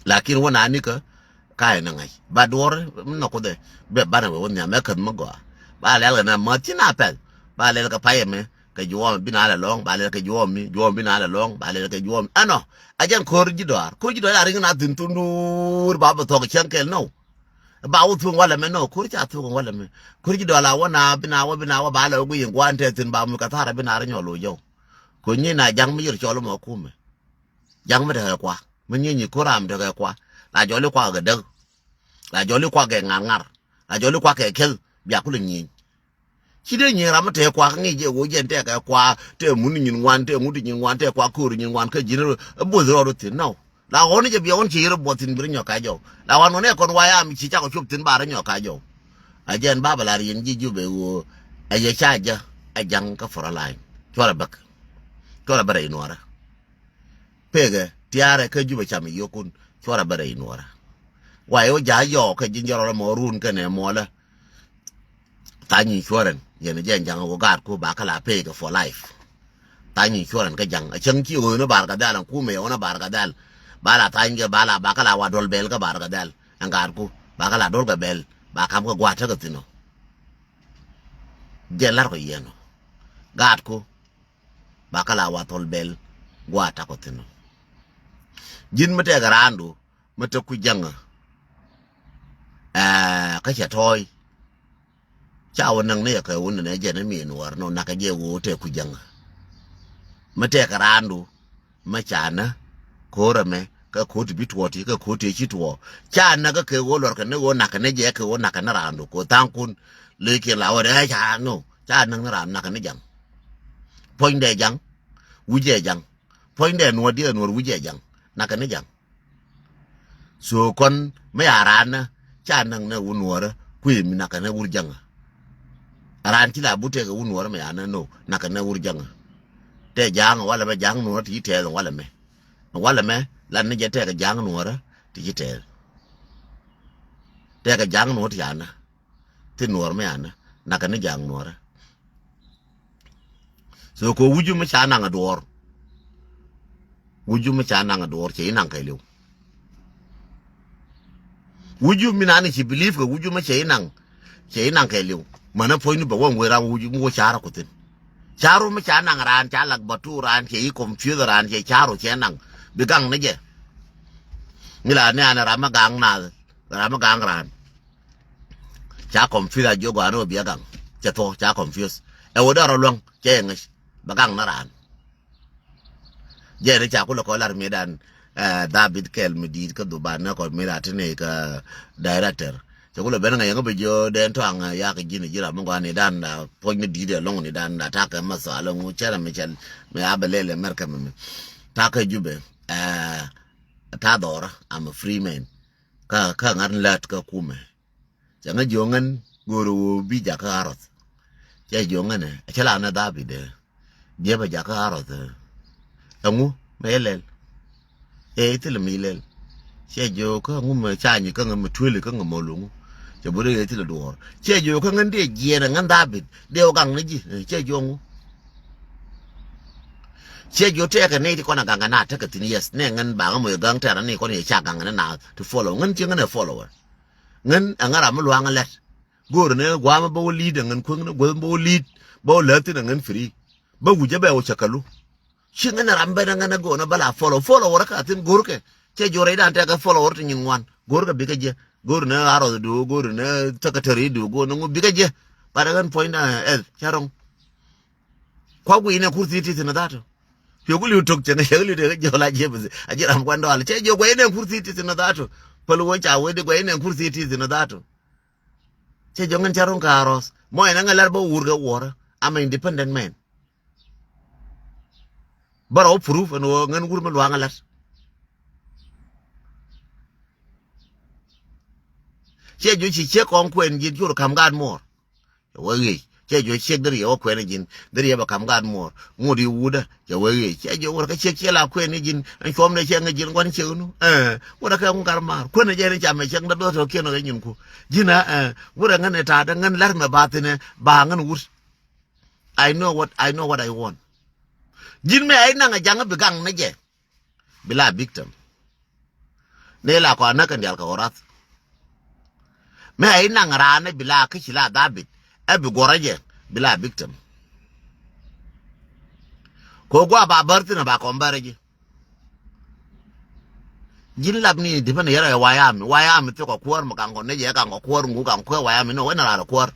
lakin wona ni ka kai na ngai ba dor no ko de be ba na we wonyam e kan mago ba le na ma ti na pel ba le ka pa me ka juwa bina la long ba le ka juwa bina la long ba le ka juwa ano ajan korji doar ari na tin tundur ba ba to chen kel no ba u tun wala me no kurja tu wala me kurji do la wana bina wa ba la gu yin kwan te tin ba mu ka thara bina ra nyolo yo ko ni na jang mi yir cholo mo kume jang me de kwa me ni koram de kwa la joli kwa ga de la joli kwa ga ngar la joli kwa ke kel bia ku ni chide ni ram te kwa ngi je wo je te ka kwa te mu ni wan te mu ni wan te kwa ku ni wan ka jin bo ro tin no la woni je bi on chi ro bo tin bir nyo ka jo la wan ne kon wa ya mi chi cha ko chup tin ba ra nyo ka jo a jen ba ba la yin ji ju be wo a ye cha ja a jang ka for line chora bak chora bare inora pege tiare ka ju be cha mi yokun chora bare inora wa yo ja yo ka jin joro mo run ka ne mo la tani choren yen jen jang go gar ko ba kala pege for life tani choren ka jang a chang ki o no bar ka dal ku me ona bar ka dal bala tanya bala bakala wadol bel ka barga dal angar ku bakala dol ka bel ba kam ko gwata ka tino jelar ko yeno gat ku bakala watol bel gwa takotino jin mate garandu mate ku janga ka cha toy cha wannan ne ka wannan ne je na mi nuwar no naka je wo te ku janga mate garandu machana korame ka koti bitwoti ka koti chitwo cha na ka ke wo lor ka ne wo naka ne je ka wo naka na randu ko tankun leke la wa da cha no cha na ran naka ne jang point de jang wuje jang point de no dia no wuje jang naka ne jang so kon me arana cha nang na unwara ku mi naka na wurjanga aran ti la bute ga unwara me ana no naka na wurjanga te jang wala ba jang no ti te wala me lan ne je te ga jang no ra ti te ga jang no ti ana ti no me ana naka ne jang no ra so ko wuju me cha nang ador wuju me cha nang ador che nang kai lew wuju minani ci believe ko wuju ma che nang kai lew mana point ba won wera wuju mo chara ko tin charo ma cha nang ran cha lag batu ran che computer ran che charo che nang bigang ne je ngila ne ana rama gang ran cha computer jogo ano biagang che to cha confuse e wodaro long che ngish bagang na ran je ne cha ko lar medan David Kel medid ka dubana ko miratine ka director chakulo benanga yango bejo den to anga ya ka jini jira mungo ani dan da point dide long ni dan da ta ka masala ngu chera mechal me abelele merka me ta ka jube ta dora am a free man ka ngan lat ka kume janga jongan goro bi ja ka arot ja jongan chala na David je ba ja ka arot ngu melel tele milel che jo ka ngum cha ni ka ngum twele ka ngum longu che bure tele dor che jo ka ngande je na ngan David de o gang ni ji che jo ngu che jo te ka ne ti ko na gang na ta ka tin yes ne ngan ba ngam gang ta na ni ko ni cha gang na to follow ngan che ngan follower ngan angara mu luang let gor ne gwa ma bo lead ngan ko ngan go bo lead bo let ngan free ba wuje ba o chakalu shinga na rambe na ngana go na bala follow waraka tin gorke che jore dan ta ka follow tin ngwan gorka bigaje gor na aro do gor na takatari do go no bigaje paragan point charong kwa gu ina kurti ti na dato yoguli tok che na yoguli de jola je bze ajira mkwando ala che jo go ina kurti ti na dato palo wo cha we de go ina kurti ti na dato che jongan charong ka aros mo ina ngalar bo wurga wora I'm an independent man baro proof no ngan gurma luanga lat che jo chi che kon kwen jin juro kam gad mor we che jo che dri o kwen jin dri ba kam gad mor ngodi wuda che we che jo wor ka che la kwen jin an fom ne che ngin gon che nu wora ka ngar mar kwen je ne chame che ngado to keno ga nyin ku jina wora ngan ta da ngan lar me batine ba ngan wur I know what I want. Jin me ay nanga janga bigang na je bila victim ne la ko anaka ndial ka orat me ay nanga rane bila kishila David e bi goraje bila victim ko gwa ba bartina ba ko mbaraje jin lab ni dipana yara wayam to ko kwor makango ne je kan ko kwor ngu kan ko wayam no wena la kwor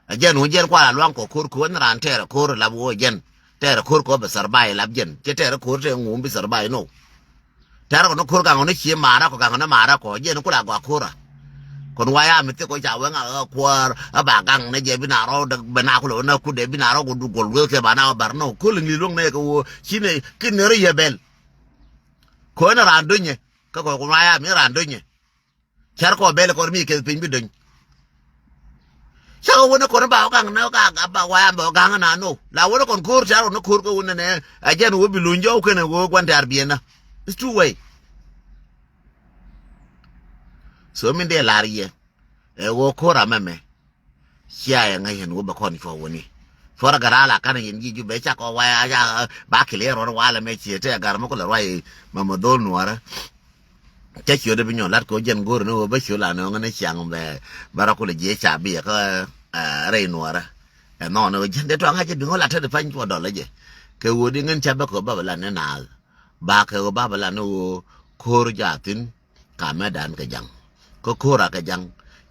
ajen ujen kwa lwan ko kur ko na ran tere kur labo jen tere kur ko be sarbai labjen ke tere kur te ngum bi sarbai no tere no kur ga ngone chi mara ko ga ngona mara ko jen kula gwa kura kon waya mi te ko ja wenga kwar aba gang ne je bina ro de bana ko na ku de bina ro du gol wel ke bana bar no ko lingi long ne ko chine kinere yebel ko na ran dunye ka ko waya mi ran dunye char ko bel ko mi ke pin bi dunye sao wona ko ba gang na ga ba wa ba gang na no la wona kon kur charo no kur ko wona ne ajen wo bi lunjo ko ne wo gwante arbiena it's two way so min de lariye wo ko ra meme sia ya ngai hen wo ba kon fo woni fora garala kana yin gi ju be cha ko wa ya ba kile ro wala me chi te gar mo ko la wai mamadol nuara che chio de binyo lat ko jen gor no ba chio la no ngane chiang be barako le je cha bi ka re nuara no no jen de to nga je bingo la te de pan ko do le je ke wo di ngin chabe ko babala ne na ba ke wo babala no kor jatin ka medan ke jang ko kora ke jang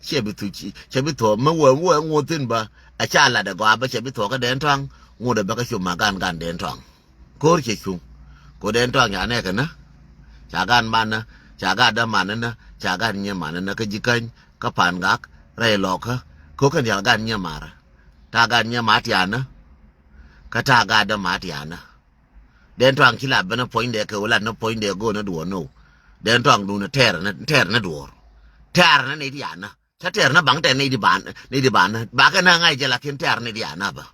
chebi tu chi chebi to ma wo ngotin ba a cha la da go ba chebi to ka den twang ngode ba ka chu ma gan den twang kor che chu ko den twang ya ne ka na cha gan man na cha ga da man na cha gan nye man na ka jikan ka pan gak rai lo ka ko kan ya gan nye mara ta gan nye ma ti ana ka ta ga da ma ti ana den twang chi la ba na point de ka wala na point de go na do no den twang du na ter na do ter na ni di ana cha ter na bang te ni di ban na ba ka na ngai je la kin ter ni di ana ba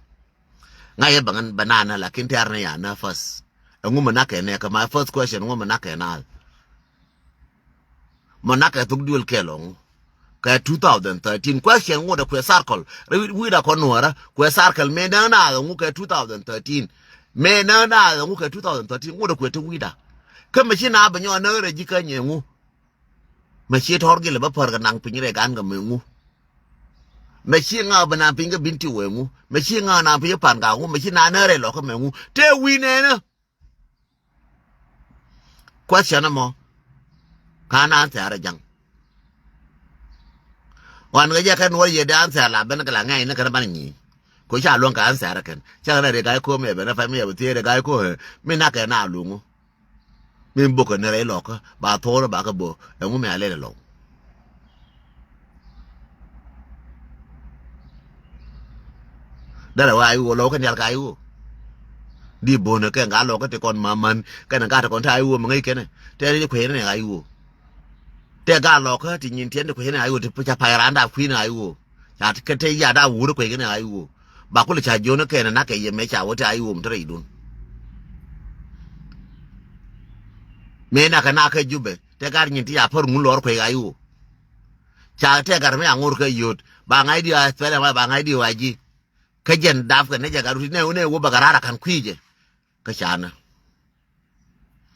ngai bangan banana la kin ter na ya na first ngum na ka ne ka my first question ngum na ka na manaka tuk duel kelong ka 2013 question ngoda kwe circle we da konora kwe circle me na ngu ka 2013 me na ngu ka 2013 ngoda kwe to wida ka me china ba nyo na re jika nyengu me chi tor gele ba par ga nang pinyre gan ga mengu me chi nga ba na pinga binti wengu me chi nga na pinga pan ga ngu me chi na na re lo ka mengu te wi ne na question mo kana ta ara jang wan ga ya kan wo ye dan sa la ben ga la ngai na kan ban ni ko sha lon ka an sa ra kan cha na re ga ko me be na fa me be ti re ga ko me na ka na lu ngu me bu ko ne re lo ka ba to ba ka bo e ngu me ale le lo da la wa yu lo kan ya ka yu di bo ne ka ga lo ka te kon ma man ka na ga ta kon ta yu mo ngai ke ne te ri ko ne ga yu te ga lo ka ti nyin tien ko ne ayu te pa pa randa kwi na ayu ya ke te ya da wu ko ne ayu ba ko le cha jo ne ke na ke ye me cha wo te ayu mtre idun me na ka na ka jube te gar nyin ti ya por ngun lor ko ayu cha te gar me angur ka yot ba ngai di a fere ba ngai di waji ka jen daf ka ne ja garu ne wo ba garara kan kwije ka chana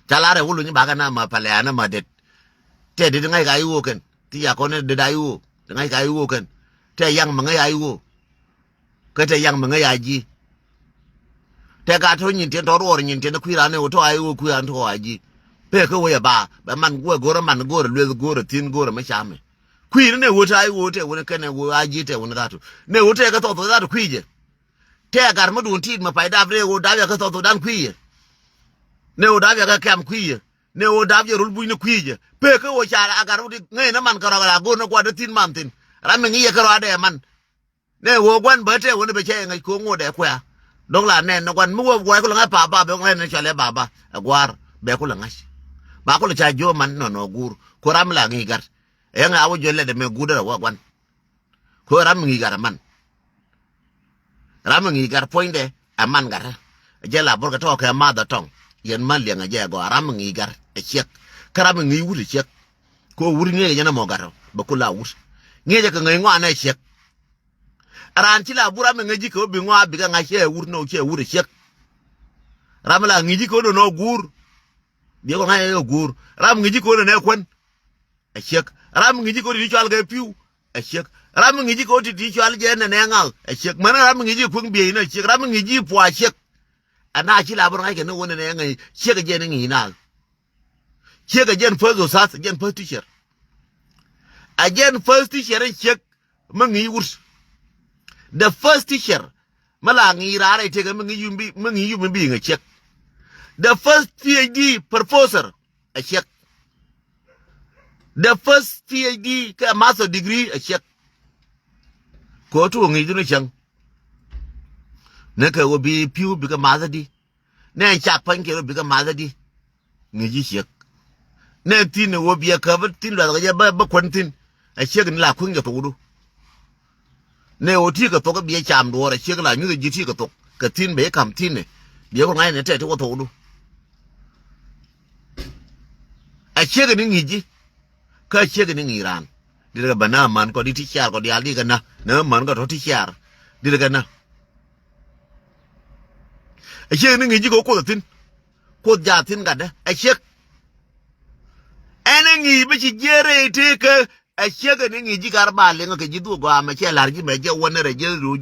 chalare wulu ni ba ga na ma pale ana ma det te de ngai ga yu ken ti ya ko ne de da yu ngai ga yu ken te yang ma ngai yu ka te yang ma ngai aji te ga to nyin te to ro nyin te ku ra ne to ayu ku an to aji pe ko we ba man go ro man go ro le go ro tin go ro ma cha me ku ne wo ta ayu te wo ne ken wo aji te wo ne da to ne wo te ga to da to ku je te ga ma dun ti ma pa da bre wo da ya ga to dan ku je ne wo da ya ga kam ku je ne o davye rul buine kwije pe ko o chara agaru di ngai na man karo ga go no kwa de tin man tin ram ngi ye karo ade man ne wo gwan bete wo ne be che ngai ko ngode kwa dong la ne no gwan mu wo ko nga pa ba be ngai ne chale baba agwar be ko la ngai ba ko cha jo man no gur ko ram la ngi gar e nga awo jole de me gudara wa gwan ko ram ngi gar man ram ngi gar poinde aman gar je la bor ga to ka ma da tong yen man le nga je go ram ngi gar e chek karam ngi wuri chek ko wuri ngi yana mo gar ba ko la wur ngi je ka ngi ngwa na chek ran ti la bura me ngi ko bi ngwa bi ga nga che wur no che wuri chek ram la ngi ko no gur bi ko nga yo gur ram ngi ko ne kwen e chek ram ngi ko di chal ga piu e chek ram ngi ko di chal je ne ngal e chek man ram ngi ko bi na chek ram ngi po a chek ana ci labar ngai ne wona ne ngai chega je ne ngi na chega je first sas je first teacher again first teacher check mangi wurs the first teacher mala ngi rare te ga mangi yumbi ngai check the first PhD professor a check the first PhD ka master degree a check ko to ngi dinu chang ne ka wo bi piu bi ka mazadi ne cha pan ke bi ka mazadi ngi ji chek ne tin wo bi ka ba tin la ga ba kon tin a chek ni la kun ga to du ne o ti ka to ka bi cham do ra chek la nyu ji ti ka to ka tin be kam tin ne bi ko ngai ne te to to du a chek ni ngi ji ka chek ni ngi ran di ga bana man ko di ti char ko di ali ga na ne man ko to ti char di ga na a chek ni ngi ji ko tin ko ja tin ga da a chek ene ngi be ci jere te ka a chega ni ngi gar ba le nga ji du go ma che lar ji me je wona re je du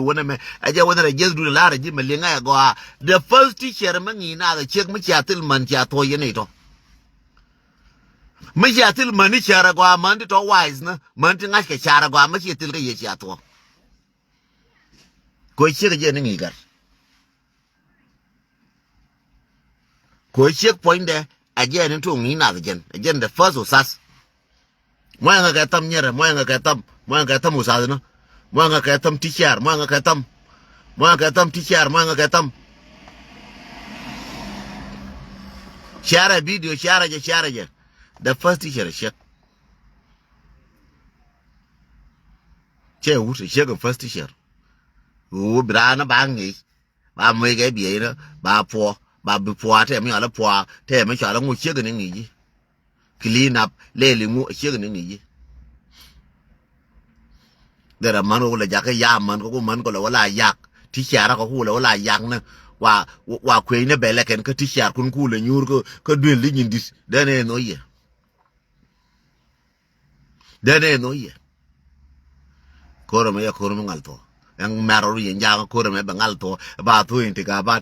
wona me a je wona re je du la re ji me le nga go the first teacher ma ngi na ga chek mi cha til man cha to ye ne to mi cha til man ni cha ra go man to wise na man ti nga ke cha ra go ma che til ga ye cha to ko chega je ni ngi gar ko chek point de a je ni to ngi na ga jen the first usas mo nga ka tam nyere mo nga ka tam usas no mo nga ka tam teacher mo nga ka tam teacher mo nga ka tam share video share je the first teacher shek che wuce shek first teacher u brana ba ngi ba me ga bi na ba po ba bi po ate mi ala po te me cha la ngu shek ni ngi clean up le li ngu shek ni ngi dera man ko la jaka ya man ko man ko la wala yak teacher ko ku la wala yak na wa kwe ne bele ken ka teacher kun ku le nyur ko dwen li nyindis dane no ye koro me ya koro me ngalto yang maro ye njanga koro me bangal to ba to intiga ba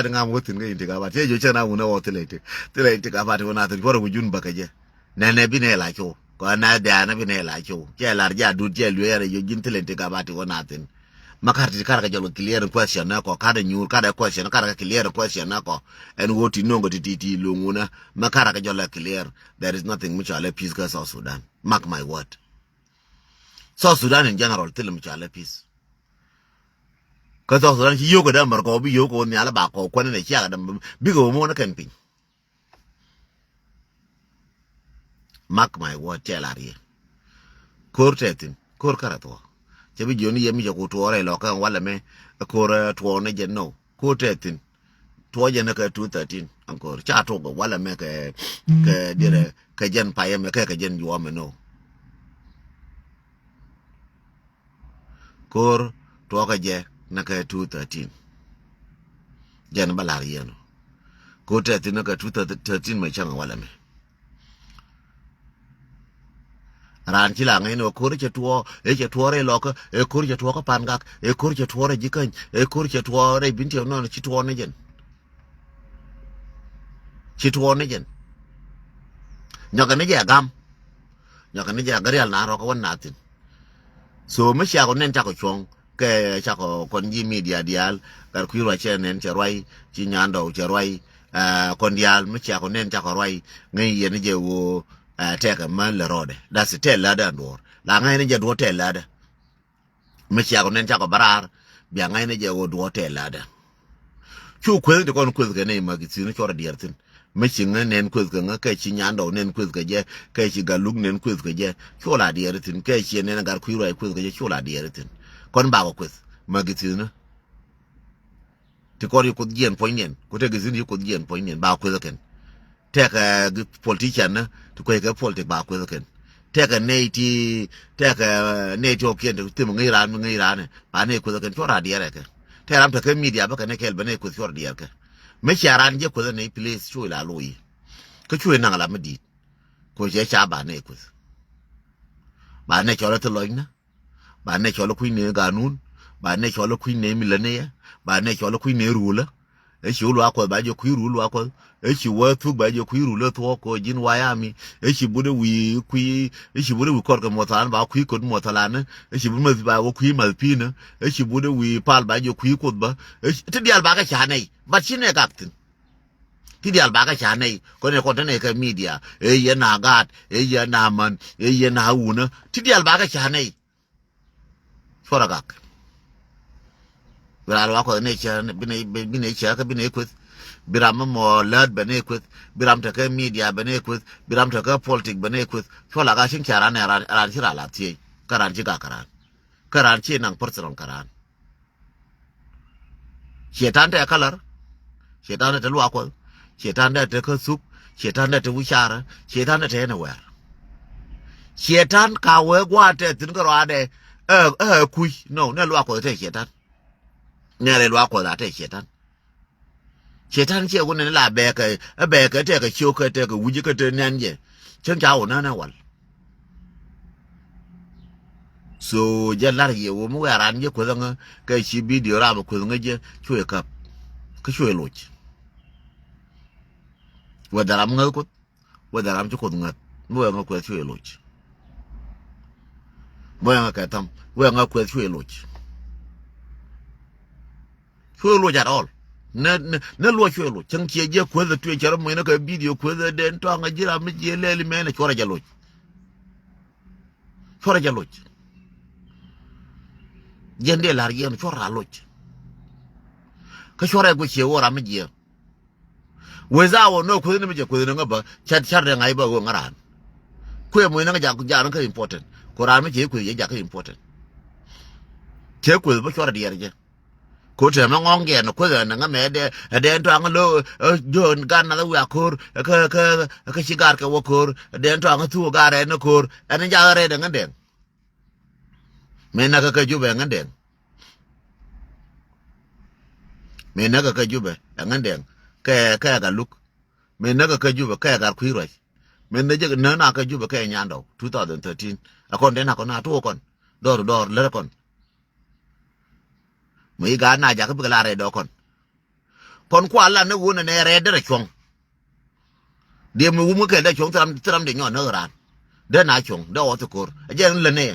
ngam wotin ga intiga ba te jo chana una wotelete tele intiga ba wona to koro jun bakaje nene bine la cho ko na da na bine la cho ke larja du je lu yare yo jin tele intiga ba wona tin makarti kara jalo clear question na ko kada nyur kada question kada clear question na ko en woti nongo titi lunguna makara ka jalo clear there is nothing much ale peace ka South Sudan mark my word South Sudan in general tell much ale peace ka South Sudan ki yogo da mar ko bi yogo ni ala ba ko ko ne ki aga da bigo mo na camping mark my word tell ari kor tetin kor karato chabi joni yemi ko tuore lo kan wala me ko to ne je no ko tetin to je na ka 213 encore cha to go wala me ke dire ke jen pa yeme ke jen yo me no kor to ka je na ka 213 jen balar yeno ko tetin na ka 213 me changa wala me ran chi la ngai no kor che tuo e che tuore lo ko e kor che tuo ko pan gak e kor che tuore jikan e kor che tuore binti no chi tuo ne jen nyoka ne ja gam nyoka ne ja garial na ro ko natin so me sha ko nen ta ko chong ke cha ko kon ji media dial gar ku ro che nen che roi chi nyando che roi kon dial me sha ko nen ta ko roi ngai ye ne je wo take a man le rode that's tell lada ndor la ngai ne je do tell lada me chia ko nen cha ko barar bia ngai ne je wo do tell lada chu kwe de kon kwe ke ne ma gi tsino chora diertin me chinga nen kwe ke nga ke chi nyando nen kwe ke je ke chi galug nen kwe ke je chola diertin ke chi nen gar ku ro kwe ke je chola diertin kon ba ko kwe ma gi tsino ti ko ri ko dien poinen ko te gi zini ko dien poinen ba kwe ken take a politician na to ko ke politic ba ko ken take a native okien to tim ngai ran ba ne ko ken chora diere ke te ram te media ba ke kel ba ne ko chora diere ke me charan je ko ne place chu la lui ko chu na la medi ko je cha ba ne ko ba ne chora to loina ba ne chora ku ne ganun ba ne chora ku ne milane ba ne chora ku ne rula e chi lu akwa ba je ku rulu akwa e chi wa tu ba je ku rulu to ko jin wayami e chi bude wi kor ka motan ba ku ko motalan e chi bude ba ku malpina e chi bude wi pal ba je ku ko ba ti dial ba ka chanai ba chine captain ti dial ba ka chanai ko ne ko ne ka media e ye na gat e ye na man e ye na una ti dial ba ka chanai fora gak Biral wako ne cha bine cha ka bine kwet biram mo lad bine kwet biram ta ka media bine kwet biram ta ka politic bine kwet chola ga shin chara ne ran chira la ti karan ji ga karan chi nang personal karan shetan ta kalar shetan ta lu wako shetan ta ka sup shetan ta wushara shetan ta ne wer shetan ka we gwa te tin ko ade kui no ne lu wako te shetan nyare lwa ko da te shetan che ko ne la be ka te ka chu ka te ka wuji ka te nanje chen cha ona na wal so jalar ye wo mu yaran je ko nga ka shi video ra ba ko nga je chwe kap ka chwe loch wadaram nga ko wadaram ko nga mo nga ko chwe loch mo nga ka tam wo nga ko chwe loch at all na lo chwe loch chang che je ko da twe chara mo na ka video ko da den to nga jira mi je leli me na chora jaloch jende lar yen chora loch ka chora go che ora mi je weza wo no ko ni mi je ko ni nga ba char nga ba go ngaran ko mo na ja ka important ko ran mi je ko ye ja ka important che ko ba chora di yarje ko te ma ngong ge no ko na nga me de to ang lo jon gan na wa kor ka shigar ka wo kor de to ang tu ga re no kor an ja re de nga de me na ka jube nga de me na ka jube nga de ka ga luk me na ka jube ka ga ku ro me na je na ka jube ka nyando 2013 akon de na ko na to kon dor le kon mấy gà na ja ka bigala re do kon kwa la ne wona ne re de chong de mu mu ke de chong tram de nyo na ran de na chong de o to kor je le ne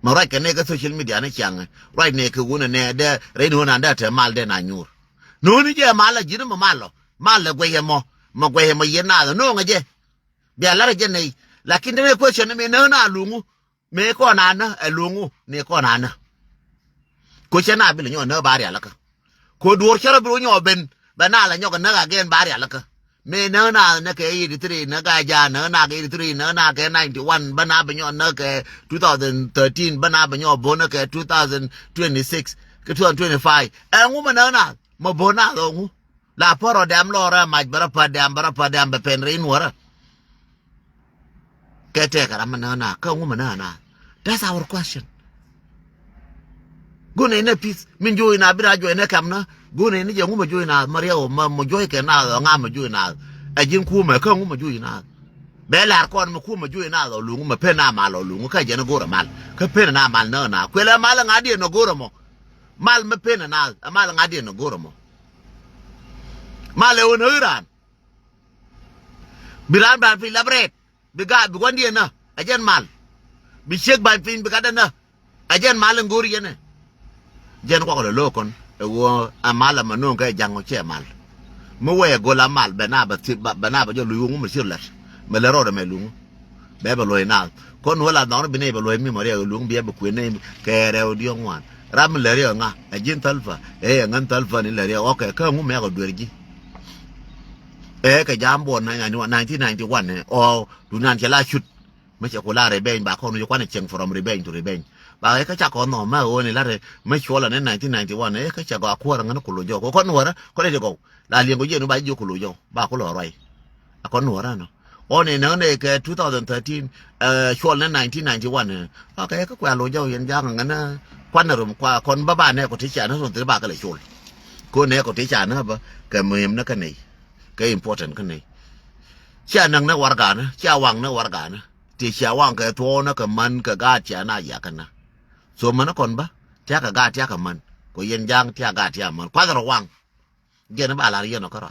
ma ra ke ne ka social media ne chang right ne ke wona ne de re no na da te mal de na nyur no ni je mal ji ma mal le gwe mo ye na no nga je bia la je ne lakini ne question me na lungu me ko na na elungu ne ko na na ko chena bi nyo na bari alaka ko dur chara bi nyo ben bana la nyo na ga gen bari alaka me na ke 83 na ga ja na ke 83 na ke 91 bana bi nyo na ke 2013 bana bi nyo bo na ke 2026 ke 2025 engu na mo bona lo ngu la poro dam lo ra ma bara pa dam be pen rin wora kete kara na ka ngu na. That's our question. Gune ne peace min joy na bira joy ne kam na gune ni je ngu ma joy na maria o ma mo joy ke na nga ma joy na ajin ku ma ka ngu ma joy na be lar kon ma ku ma joy na lo lungu ma pe na ma lo lungu ka je na gora mal ka pe na mal na kwela mal nga di no gora mo mal ma pe na mal nga di no gora mo mal e on iran biran ban fi labret biga bi gondi na ajen mal bi chek ban fin bi kada na ajen mal ngori yene jen ko lo kon e wo amala manon ka jango che mal mo we go la mal bana ba jo lu mu sirla me le rodo me lu be ba lo ina kon wala don bi ne ba lo mi mo re lu bi ba ku ne ke re o dio ngwan ram le re nga ajen talfa ngan talfa ni le re o ka ngu me ko dwerji ka jambo na 1991 ne o dunan ke la chut me che ko la re ben ba ko no ko ne cheng from rebellion to rebellion ba ka cha ko no ma o ne la re me chola ne 1991 ka cha ko akwara ngana ko lo jo ko no wara ko le ko la li ngo je no ba jo ko lo jo ba ko lo roi akon no wara no o ne ne ke 2013 chola ne 1991 ne ka ko lo jo yen ja ngana kwan rum kwa kon ba ne ko ti cha na so te ba ka le chol ko ne ko ti cha na ba ka mem na ka ne cái important cái này cha năng nó war cả cha wang nó war cả thì cha wang cái thô nó cái man cái ga cha na ya cái na so mà nó còn ba cha cái ga cha cái man có yên giang cha ga cha man quá rồi wang giờ nó bảo là yên nó có rồi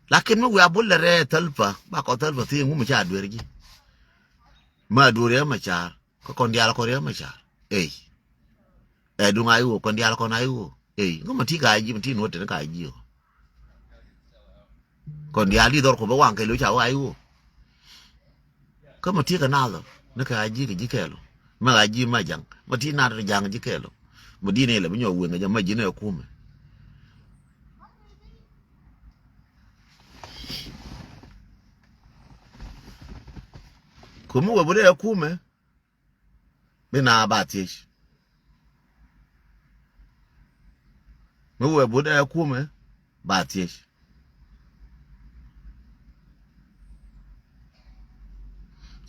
lakin mu ya bulle re talfa ba ko talfa thì mu cha đuổi gì mà đuổi mà cha có con dia có mà cha đúng ai u con dia con ai u nó mà thi cái gì mà thi nuốt nó cái gì còn dia li dor ko ba wan ke lo cha wa yu ko ma ti ka na lo na ka ji ke ji ke lo ma ga ji ma jang ma ti na ra jang ji ke lo mo di ne le bi nyo wen ga ma ji ne ku me ko mo wa bo de ku me be na ba ti mo wa bo de ku me ba ti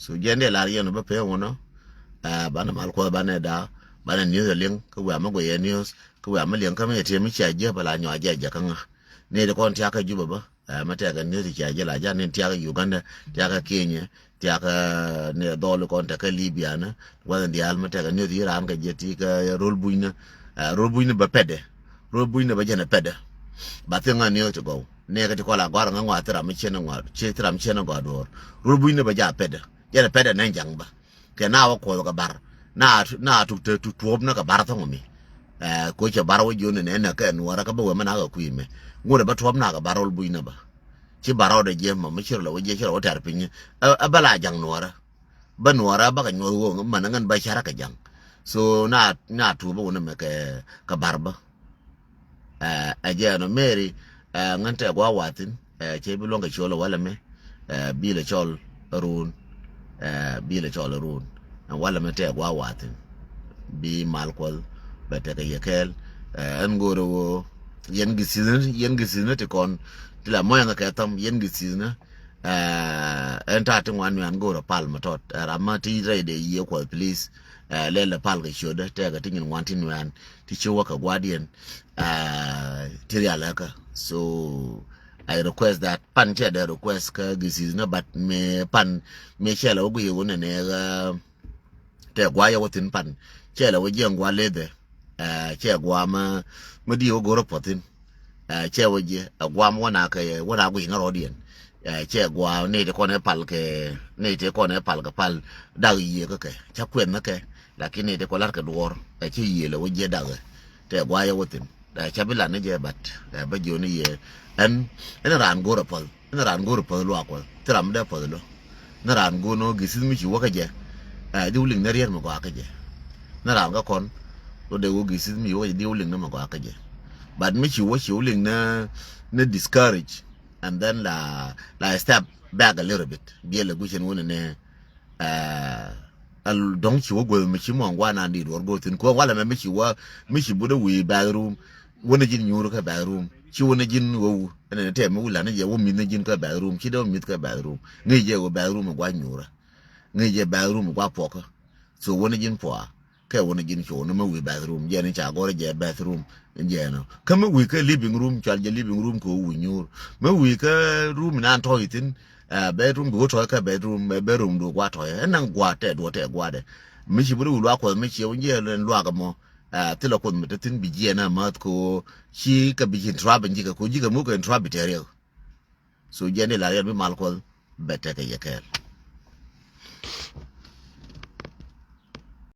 so jende la rieno ba pe wono bana mal ko bana da bana news link ko wa ma go ye news ko wa ma link ka me te mi cha je bala nyo aja kan ne de kon ta ka juba ba ma ta ga news cha je la ja ne ta ga Uganda ta ga Kenya tia ka ne dol kon ta ka Libya na wa ndi al mata ka ne di ran ka jeti ka rol buina ba pede rol buina ba jana pede ba tenga ne to go ne ka ti ko la gwar nga ngwa tra mi chena ngwa che tra mi chena go dor rol buina ba ja pede jana pede na jang ba ke na wa ko ka bar na tu na ka bar to mi ko che bar wo jone ne na ka nuara ka ba we mana ka kuime ngure ba tuop na ka bar rol buina ba ci baro de jema ma chiro lo je chiro tar pinyi abala jang nuara ba nuara ba ka nyowo man ngan ba shara ka jang so na tu ba wona me ka barba aje no meri ngan te gwa watin che bi longa cholo wala me bi le chol run wala me te gwa watin bi malkol ba te ka yekel an goro wo yen gisine te kon la moya nga katam yen gisina enta tin wan yan go pal matot ramati re de ye ko please lele pal ga shoda te ga tin wantin wan ti chiwa ka guardian tiri alaka so I request that pan che the request ka gisina but me pan me chela ogu yone ne ga te gwa ya wotin pan chela wo jengwa lede che gwa ma di ogoro potin che woje agwam wana ka wana gwi na rodien che gwa ne de kone pal ka pal dag yi ka ke cha kwen na ke lakini de kolar ka dwor che yi le woje dag te gwa ya wotin cha bila ne je bat ba joni ye en ran go pal lo akwa tram de pal lo na ran go no gisin mi chi waka je di ulin na rier mo ka je na ran ga kon lo de go gisin mi wo di ulin na mo ka je but me she willing na discourage and then la step back a little bit be a gushin wona ne al don she wo go me chi mo ngwa na ndi go tin ko wala me chi buda we bathroom wona jin nyuru ka bathroom chi wona jin wo ne te me wula ne je wo mi ne jin ka bathroom chi do mi ka bathroom ngi je wo bathroom gwa nyura ngi je bathroom gwa poka so wona jin po ka wona jin cho no me we bathroom je ne cha gore je bathroom njeno kama we ka living room chalje living room ko wunyur ma we ka room na to itin bedroom go to ka bedroom do kwa to na gwa te do te gwa de mi shi buru lwa ko mi shi unje len lwa ga mo tilo ko mi tin bi je na mat ko shi ka bi jin trab njiga ko jiga mu ko trab teriel so je ne la ya mi mal ko bete ka yekel